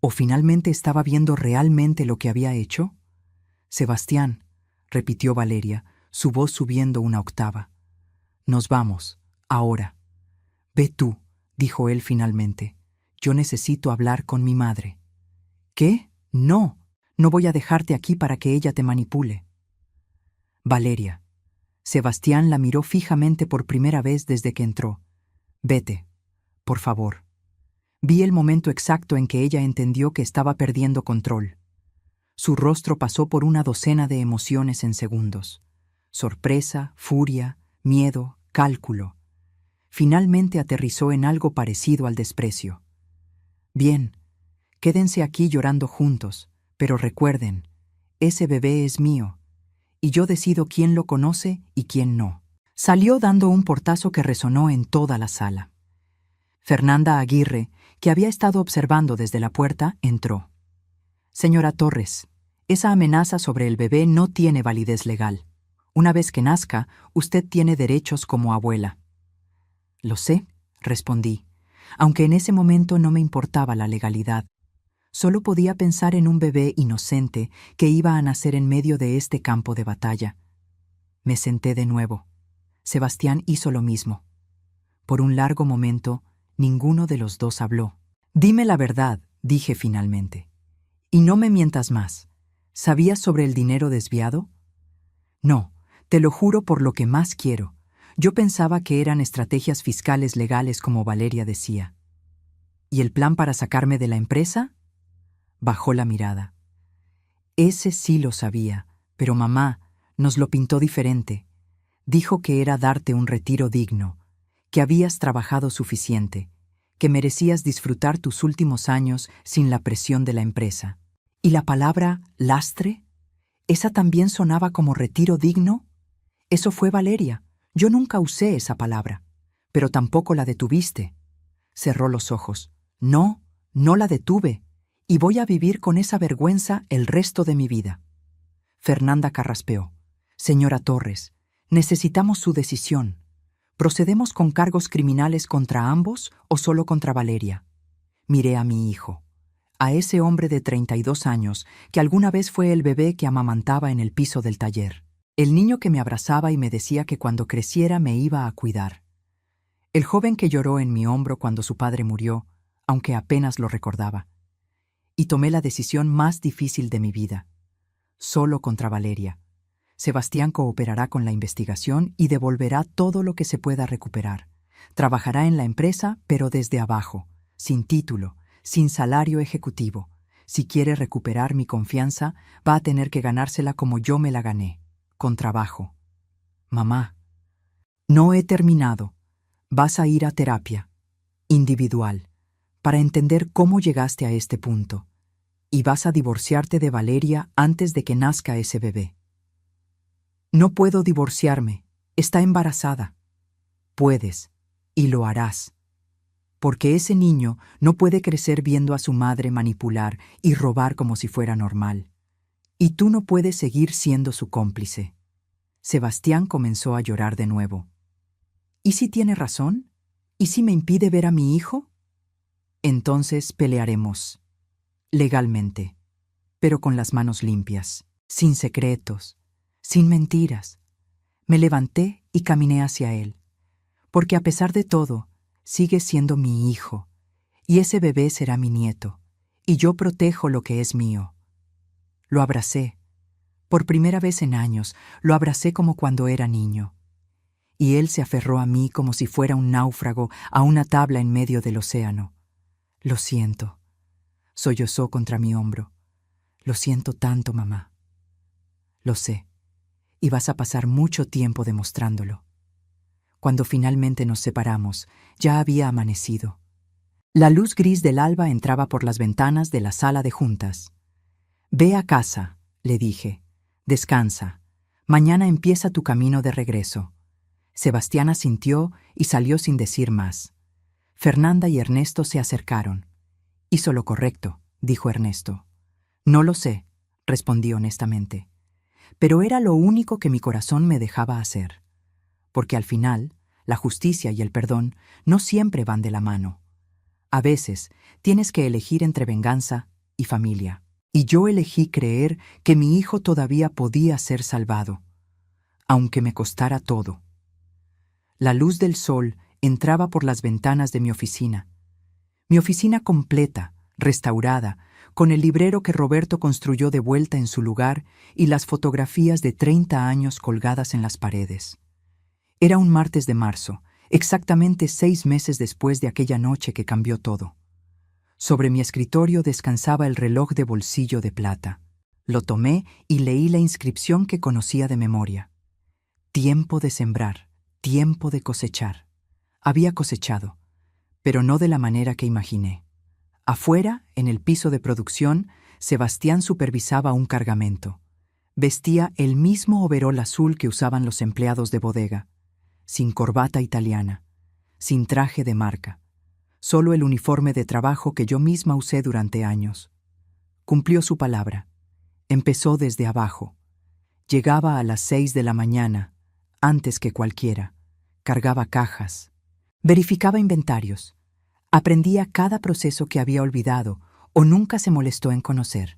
Speaker 1: ¿O finalmente estaba viendo realmente lo que había hecho? Sebastián, repitió Valeria, su voz subiendo una octava. Nos vamos, ahora. Ve tú, dijo él finalmente. Yo necesito hablar con mi madre. ¿Qué? No, no voy a dejarte aquí para que ella te manipule. Valeria. Sebastián la miró fijamente por primera vez desde que entró. Vete, por favor. Vi el momento exacto en que ella entendió que estaba perdiendo control. Su rostro pasó por una docena de emociones en segundos. Sorpresa, furia, miedo, cálculo. Finalmente aterrizó en algo parecido al desprecio. Bien, quédense aquí llorando juntos, pero recuerden, ese bebé es mío, y yo decido quién lo conoce y quién no. Salió dando un portazo que resonó en toda la sala. Fernanda Aguirre, que había estado observando desde la puerta, entró. Señora Torres, esa amenaza sobre el bebé no tiene validez legal. Una vez que nazca, usted tiene derechos como abuela. Lo sé, respondí, aunque en ese momento no me importaba la legalidad. Solo podía pensar en un bebé inocente que iba a nacer en medio de este campo de batalla. Me senté de nuevo. Sebastián hizo lo mismo. Por un largo momento, ninguno de los dos habló. Dime la verdad, dije finalmente. Y no me mientas más. ¿Sabías sobre el dinero desviado? No, te lo juro por lo que más quiero. Yo pensaba que eran estrategias fiscales legales como Valeria decía. ¿Y el plan para sacarme de la empresa? Bajó la mirada. Ese sí lo sabía, pero mamá nos lo pintó diferente. Dijo que era darte un retiro digno, que habías trabajado suficiente, que merecías disfrutar tus últimos años sin la presión de la empresa. ¿Y la palabra lastre? ¿Esa también sonaba como retiro digno? Eso fue Valeria. Yo nunca usé esa palabra, pero tampoco la detuviste. Cerró los ojos. No, no la detuve, y voy a vivir con esa vergüenza el resto de mi vida. Fernanda carraspeó. Señora Torres, necesitamos su decisión. ¿Procedemos con cargos criminales contra ambos o solo contra Valeria? Miré a mi hijo, a ese hombre de 32 años que alguna vez fue el bebé que amamantaba en el piso del taller. El niño que me abrazaba y me decía que cuando creciera me iba a cuidar. El joven que lloró en mi hombro cuando su padre murió, aunque apenas lo recordaba. Y tomé la decisión más difícil de mi vida. Solo contra Valeria. Sebastián cooperará con la investigación y devolverá todo lo que se pueda recuperar. Trabajará en la empresa, pero desde abajo, sin título, sin salario ejecutivo. Si quiere recuperar mi confianza, va a tener que ganársela como yo me la gané, con trabajo. Mamá, no he terminado. Vas a ir a terapia, individual, para entender cómo llegaste a este punto. Y vas a divorciarte de Valeria antes de que nazca ese bebé. No puedo divorciarme. Está embarazada. Puedes, y lo harás. Porque ese niño no puede crecer viendo a su madre manipular y robar como si fuera normal. Y tú no puedes seguir siendo su cómplice. Sebastián comenzó a llorar de nuevo. ¿Y si tiene razón? ¿Y si me impide ver a mi hijo? Entonces pelearemos. Legalmente. Pero con las manos limpias, sin secretos, sin mentiras. Me levanté y caminé hacia él. Porque a pesar de todo, sigue siendo mi hijo. Y ese bebé será mi nieto. Y yo protejo lo que es mío. Lo abracé. Por primera vez en años, lo abracé como cuando era niño. Y él se aferró a mí como si fuera un náufrago a una tabla en medio del océano. Lo siento. Sollozó contra mi hombro. Lo siento tanto, mamá. Lo sé. Y vas a pasar mucho tiempo demostrándolo. Cuando finalmente nos separamos, ya había amanecido. La luz gris del alba entraba por las ventanas de la sala de juntas. Ve a casa, le dije. Descansa. Mañana empieza tu camino de regreso. Sebastián asintió y salió sin decir más. Fernanda y Ernesto se acercaron. Hizo lo correcto, dijo Ernesto. No lo sé, respondí honestamente. Pero era lo único que mi corazón me dejaba hacer. Porque al final, la justicia y el perdón no siempre van de la mano. A veces, tienes que elegir entre venganza y familia. Y yo elegí creer que mi hijo todavía podía ser salvado, aunque me costara todo. La luz del sol entraba por las ventanas de mi oficina. Mi oficina completa, restaurada, con el librero que Roberto construyó de vuelta en su lugar y las fotografías de 30 años colgadas en las paredes. Era un martes de marzo, exactamente 6 meses después de aquella noche que cambió todo. Sobre mi escritorio descansaba el reloj de bolsillo de plata. Lo tomé y leí la inscripción que conocía de memoria. Tiempo de sembrar, tiempo de cosechar. Había cosechado, pero no de la manera que imaginé. Afuera, en el piso de producción, Sebastián supervisaba un cargamento. Vestía el mismo overol azul que usaban los empleados de bodega, sin corbata italiana, sin traje de marca, solo el uniforme de trabajo que yo misma usé durante años. Cumplió su palabra. Empezó desde abajo. Llegaba a las 6 de la mañana, antes que cualquiera. Cargaba cajas. Verificaba inventarios. Aprendía cada proceso que había olvidado o nunca se molestó en conocer.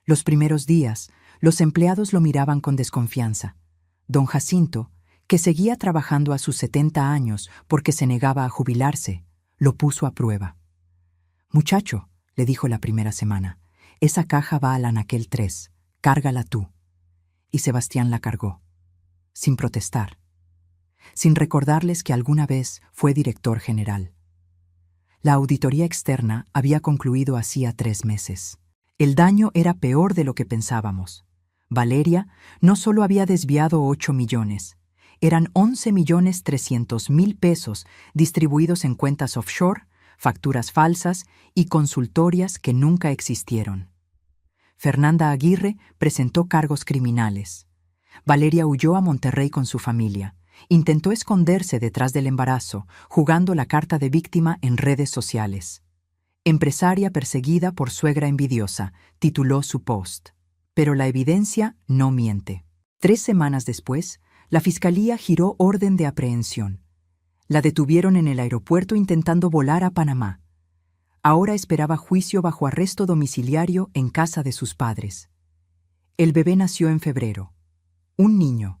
Speaker 1: Los primeros días, los empleados lo miraban con desconfianza. Don Jacinto, que seguía trabajando a sus 70 años porque se negaba a jubilarse, lo puso a prueba. Muchacho, le dijo la primera semana, esa caja va al anaquel 3, cárgala tú. Y Sebastián la cargó, sin protestar, sin recordarles que alguna vez fue director general. La auditoría externa había concluido hacía 3 meses. El daño era peor de lo que pensábamos. Valeria no solo había desviado 8 millones, eran 11.300.000 pesos distribuidos en cuentas offshore, facturas falsas y consultorias que nunca existieron. Fernanda Aguirre presentó cargos criminales. Valeria huyó a Monterrey con su familia. Intentó esconderse detrás del embarazo, jugando la carta de víctima en redes sociales. Empresaria perseguida por suegra envidiosa, tituló su post. Pero la evidencia no miente. 3 semanas después, la Fiscalía giró orden de aprehensión. La detuvieron en el aeropuerto intentando volar a Panamá. Ahora esperaba juicio bajo arresto domiciliario en casa de sus padres. El bebé nació en febrero. Un niño.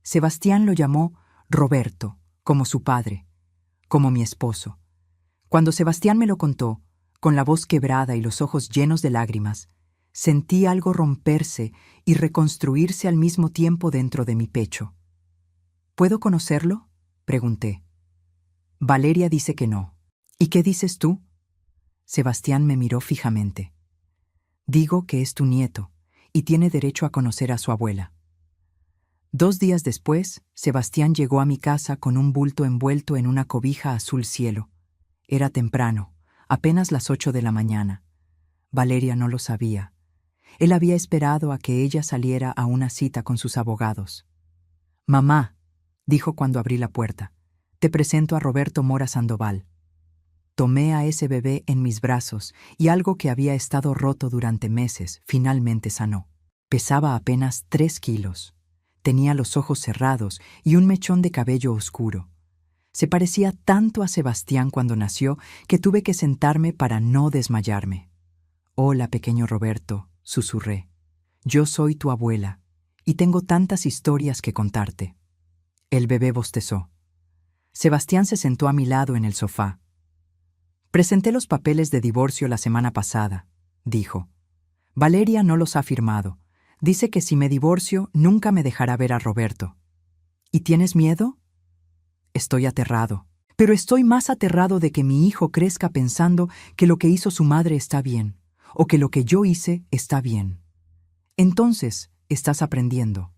Speaker 1: Sebastián lo llamó Roberto, como su padre, como mi esposo. Cuando Sebastián me lo contó, con la voz quebrada y los ojos llenos de lágrimas, sentí algo romperse y reconstruirse al mismo tiempo dentro de mi pecho. ¿Puedo conocerlo?, pregunté. Valeria dice que no. ¿Y qué dices tú? Sebastián me miró fijamente. Digo que es tu nieto y tiene derecho a conocer a su abuela. 2 días después, Sebastián llegó a mi casa con un bulto envuelto en una cobija azul cielo. Era temprano, apenas las 8 de la mañana. Valeria no lo sabía. Él había esperado a que ella saliera a una cita con sus abogados. «Mamá», dijo cuando abrí la puerta, «te presento a Roberto Mora Sandoval». Tomé a ese bebé en mis brazos y algo que había estado roto durante meses finalmente sanó. Pesaba apenas 3 kilos. Tenía los ojos cerrados y un mechón de cabello oscuro. Se parecía tanto a Sebastián cuando nació que tuve que sentarme para no desmayarme. «Hola, pequeño Roberto», susurré. «Yo soy tu abuela y tengo tantas historias que contarte». El bebé bostezó. Sebastián se sentó a mi lado en el sofá. «Presenté los papeles de divorcio la semana pasada», dijo. «Valeria no los ha firmado. Dice que si me divorcio, nunca me dejará ver a Roberto». «¿Y tienes miedo?» «Estoy aterrado. Pero estoy más aterrado de que mi hijo crezca pensando que lo que hizo su madre está bien, o que lo que yo hice está bien». «Entonces, estás aprendiendo».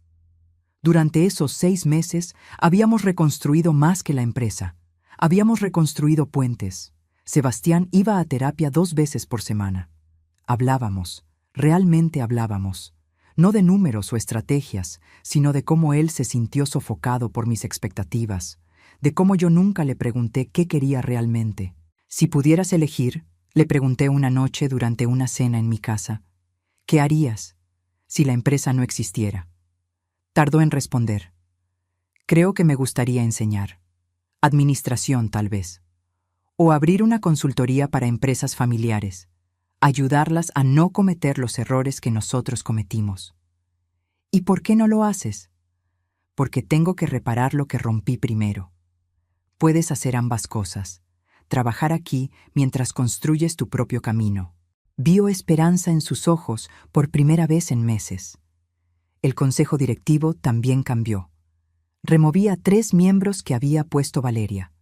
Speaker 1: Durante esos 6 meses, habíamos reconstruido más que la empresa. Habíamos reconstruido puentes. Sebastián iba a terapia 2 veces por semana. Hablábamos, realmente hablábamos. No de números o estrategias, sino de cómo él se sintió sofocado por mis expectativas, de cómo yo nunca le pregunté qué quería realmente. «Si pudieras elegir», le pregunté una noche durante una cena en mi casa, «¿qué harías si la empresa no existiera?». Tardó en responder. «Creo que me gustaría enseñar. Administración, tal vez. O abrir una consultoría para empresas familiares. Ayudarlas a no cometer los errores que nosotros cometimos». «¿Y por qué no lo haces?». «Porque tengo que reparar lo que rompí primero». «Puedes hacer ambas cosas. Trabajar aquí mientras construyes tu propio camino». Vio esperanza en sus ojos por primera vez en meses. El consejo directivo también cambió. Removí a 3 miembros que había puesto Valeria.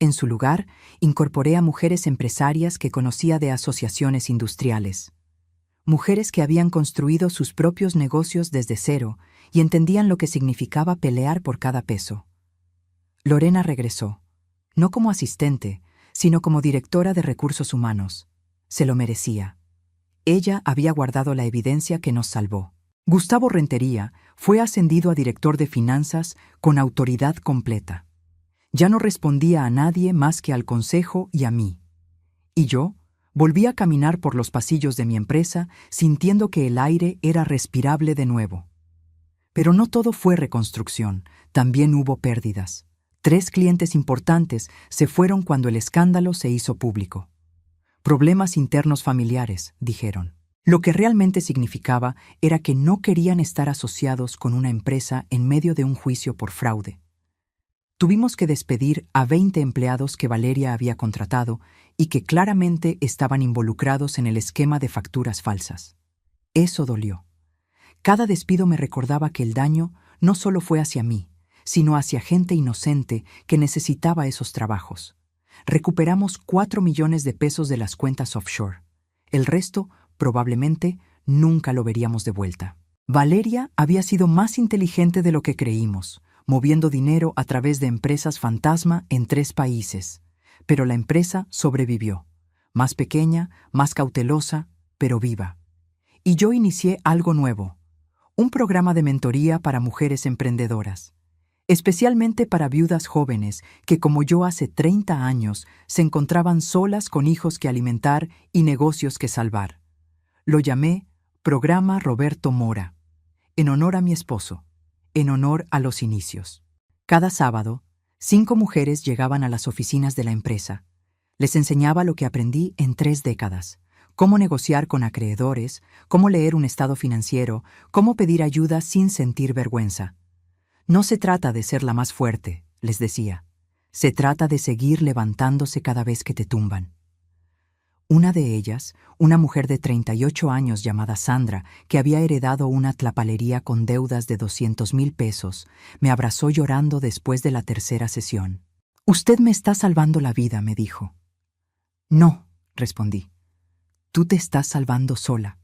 Speaker 1: En su lugar, incorporé a mujeres empresarias que conocía de asociaciones industriales. Mujeres que habían construido sus propios negocios desde cero y entendían lo que significaba pelear por cada peso. Lorena regresó, no como asistente, sino como directora de recursos humanos. Se lo merecía. Ella había guardado la evidencia que nos salvó. Gustavo Rentería fue ascendido a director de finanzas con autoridad completa. Ya no respondía a nadie más que al consejo y a mí. Y yo volví a caminar por los pasillos de mi empresa sintiendo que el aire era respirable de nuevo. Pero no todo fue reconstrucción, también hubo pérdidas. 3 clientes importantes se fueron cuando el escándalo se hizo público. «Problemas internos familiares», dijeron. Lo que realmente significaba era que no querían estar asociados con una empresa en medio de un juicio por fraude. Tuvimos que despedir a 20 empleados que Valeria había contratado y que claramente estaban involucrados en el esquema de facturas falsas. Eso dolió. Cada despido me recordaba que el daño no solo fue hacia mí, sino hacia gente inocente que necesitaba esos trabajos. Recuperamos 4 millones de pesos de las cuentas offshore. El resto, probablemente, nunca lo veríamos de vuelta. Valeria había sido más inteligente de lo que creímos, moviendo dinero a través de empresas fantasma en 3 países. Pero la empresa sobrevivió. Más pequeña, más cautelosa, pero viva. Y yo inicié algo nuevo. Un programa de mentoría para mujeres emprendedoras. Especialmente para viudas jóvenes que, como yo hace 30 años, se encontraban solas con hijos que alimentar y negocios que salvar. Lo llamé Programa Roberto Mora, en honor a mi esposo, en honor a los inicios. Cada sábado, 5 mujeres llegaban a las oficinas de la empresa. Les enseñaba lo que aprendí en 3 décadas. Cómo negociar con acreedores, cómo leer un estado financiero, cómo pedir ayuda sin sentir vergüenza. No se trata de ser la más fuerte, les decía. Se trata de seguir levantándose cada vez que te tumban. Una de ellas, una mujer de 38 años llamada Sandra, que había heredado una tlapalería con deudas de 200,000 pesos, me abrazó llorando después de la tercera sesión. «Usted me está salvando la vida», me dijo. «No», respondí. «Tú te estás salvando sola.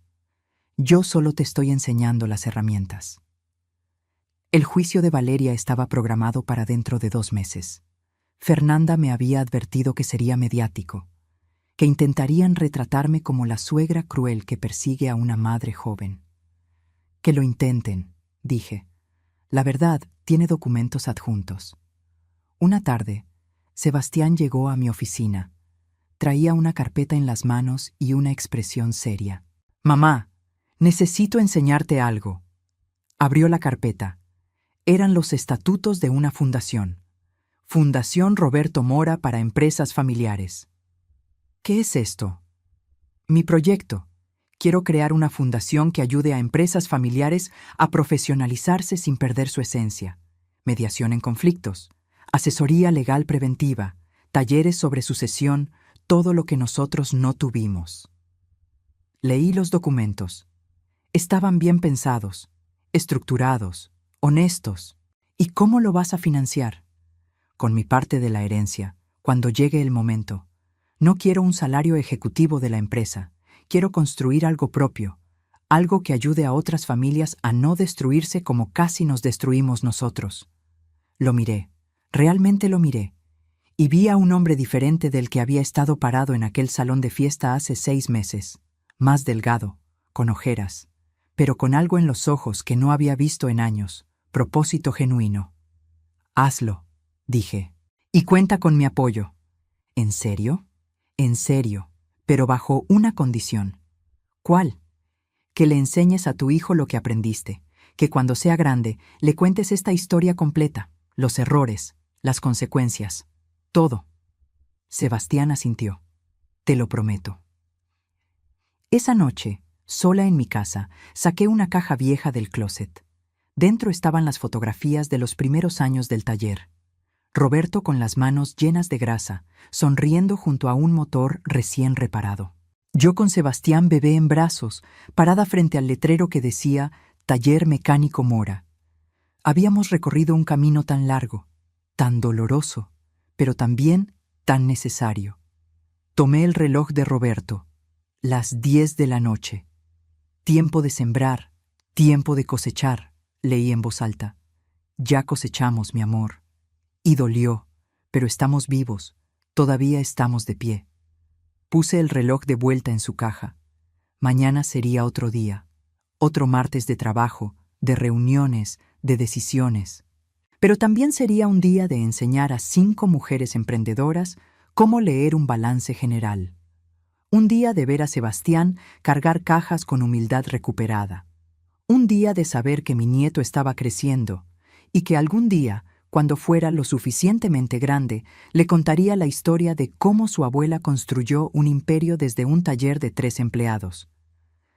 Speaker 1: Yo solo te estoy enseñando las herramientas». El juicio de Valeria estaba programado para dentro de 2 meses. Fernanda me había advertido que sería mediático, que intentarían retratarme como la suegra cruel que persigue a una madre joven. «Que lo intenten», dije. «La verdad tiene documentos adjuntos». Una tarde, Sebastián llegó a mi oficina. Traía una carpeta en las manos y una expresión seria. «Mamá, necesito enseñarte algo». Abrió la carpeta. Eran los estatutos de una fundación. Fundación Roberto Mora para Empresas Familiares. ¿Qué es esto? Mi proyecto. Quiero crear una fundación que ayude a empresas familiares a profesionalizarse sin perder su esencia. Mediación en conflictos, asesoría legal preventiva, talleres sobre sucesión, todo lo que nosotros no tuvimos. Leí los documentos. Estaban bien pensados, estructurados, honestos. ¿Y cómo lo vas a financiar? Con mi parte de la herencia, cuando llegue el momento. No quiero un salario ejecutivo de la empresa. Quiero construir algo propio, algo que ayude a otras familias a no destruirse como casi nos destruimos nosotros. Lo miré, realmente lo miré, y vi a un hombre diferente del que había estado parado en aquel salón de fiesta hace 6 meses, más delgado, con ojeras, pero con algo en los ojos que no había visto en años, propósito genuino. «Hazlo», dije, «y cuenta con mi apoyo». «¿En serio?» «En serio, pero bajo una condición». «¿Cuál?» «Que le enseñes a tu hijo lo que aprendiste, que cuando sea grande le cuentes esta historia completa, los errores, las consecuencias, todo». Sebastián asintió. «Te lo prometo». Esa noche, sola en mi casa, saqué una caja vieja del closet. Dentro estaban las fotografías de los primeros años del taller. Roberto con las manos llenas de grasa, sonriendo junto a un motor recién reparado. Yo con Sebastián bebé en brazos, parada frente al letrero que decía Taller Mecánico Mora. Habíamos recorrido un camino tan largo, tan doloroso, pero también tan necesario. Tomé el reloj de Roberto. Las 10 de la noche. Tiempo de sembrar, tiempo de cosechar, leí en voz alta. Ya cosechamos, mi amor. Y dolió, pero estamos vivos, todavía estamos de pie. Puse el reloj de vuelta en su caja. Mañana sería otro día, otro martes de trabajo, de reuniones, de decisiones. Pero también sería un día de enseñar a 5 mujeres emprendedoras cómo leer un balance general. Un día de ver a Sebastián cargar cajas con humildad recuperada. Un día de saber que mi nieto estaba creciendo y que algún día, cuando fuera lo suficientemente grande, le contaría la historia de cómo su abuela construyó un imperio desde un taller de 3 empleados.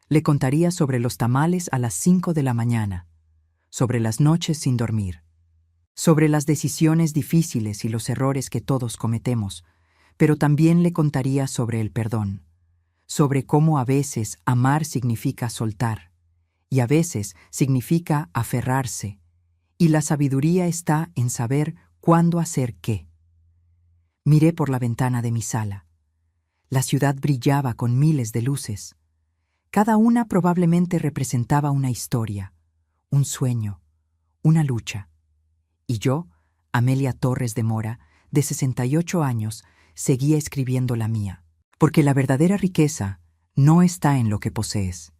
Speaker 1: Le contaría sobre los tamales a las 5 de la mañana, sobre las noches sin dormir, sobre las decisiones difíciles y los errores que todos cometemos, pero también le contaría sobre el perdón, sobre cómo a veces amar significa soltar, y a veces significa aferrarse, y la sabiduría está en saber cuándo hacer qué. Miré por la ventana de mi sala. La ciudad brillaba con miles de luces. Cada una probablemente representaba una historia, un sueño, una lucha. Y yo, Amelia Torres de Mora, de 68 años, seguía escribiendo la mía. Porque la verdadera riqueza no está en lo que posees,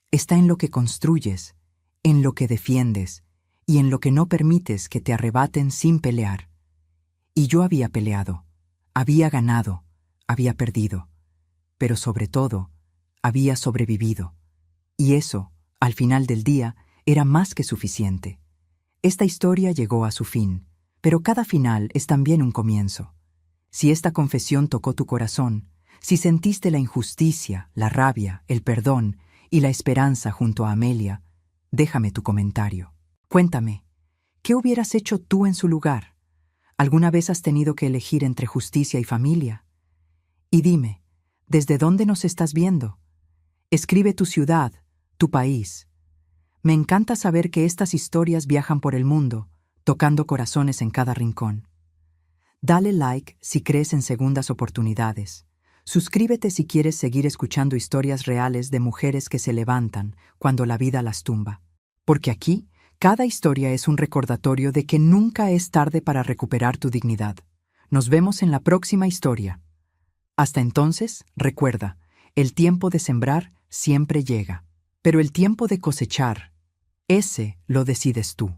Speaker 1: está en lo que construyes, en lo que defiendes y en lo que no permites que te arrebaten sin pelear. Y yo había peleado, había ganado, había perdido, pero sobre todo, había sobrevivido. Y eso, al final del día, era más que suficiente. Esta historia llegó a su fin, pero cada final es también un comienzo. Si esta confesión tocó tu corazón, si sentiste la injusticia, la rabia, el perdón y la esperanza junto a Amelia, déjame tu comentario. Cuéntame, ¿qué hubieras hecho tú en su lugar? ¿Alguna vez has tenido que elegir entre justicia y familia? Y dime, ¿desde dónde nos estás viendo? Escribe tu ciudad, tu país. Me encanta saber que estas historias viajan por el mundo, tocando corazones en cada rincón. Dale like si crees en segundas oportunidades. Suscríbete si quieres seguir escuchando historias reales de mujeres que se levantan cuando la vida las tumba. Porque aquí, cada historia es un recordatorio de que nunca es tarde para recuperar tu dignidad. Nos vemos en la próxima historia. Hasta entonces, recuerda, el tiempo de sembrar siempre llega, pero el tiempo de cosechar, ese lo decides tú.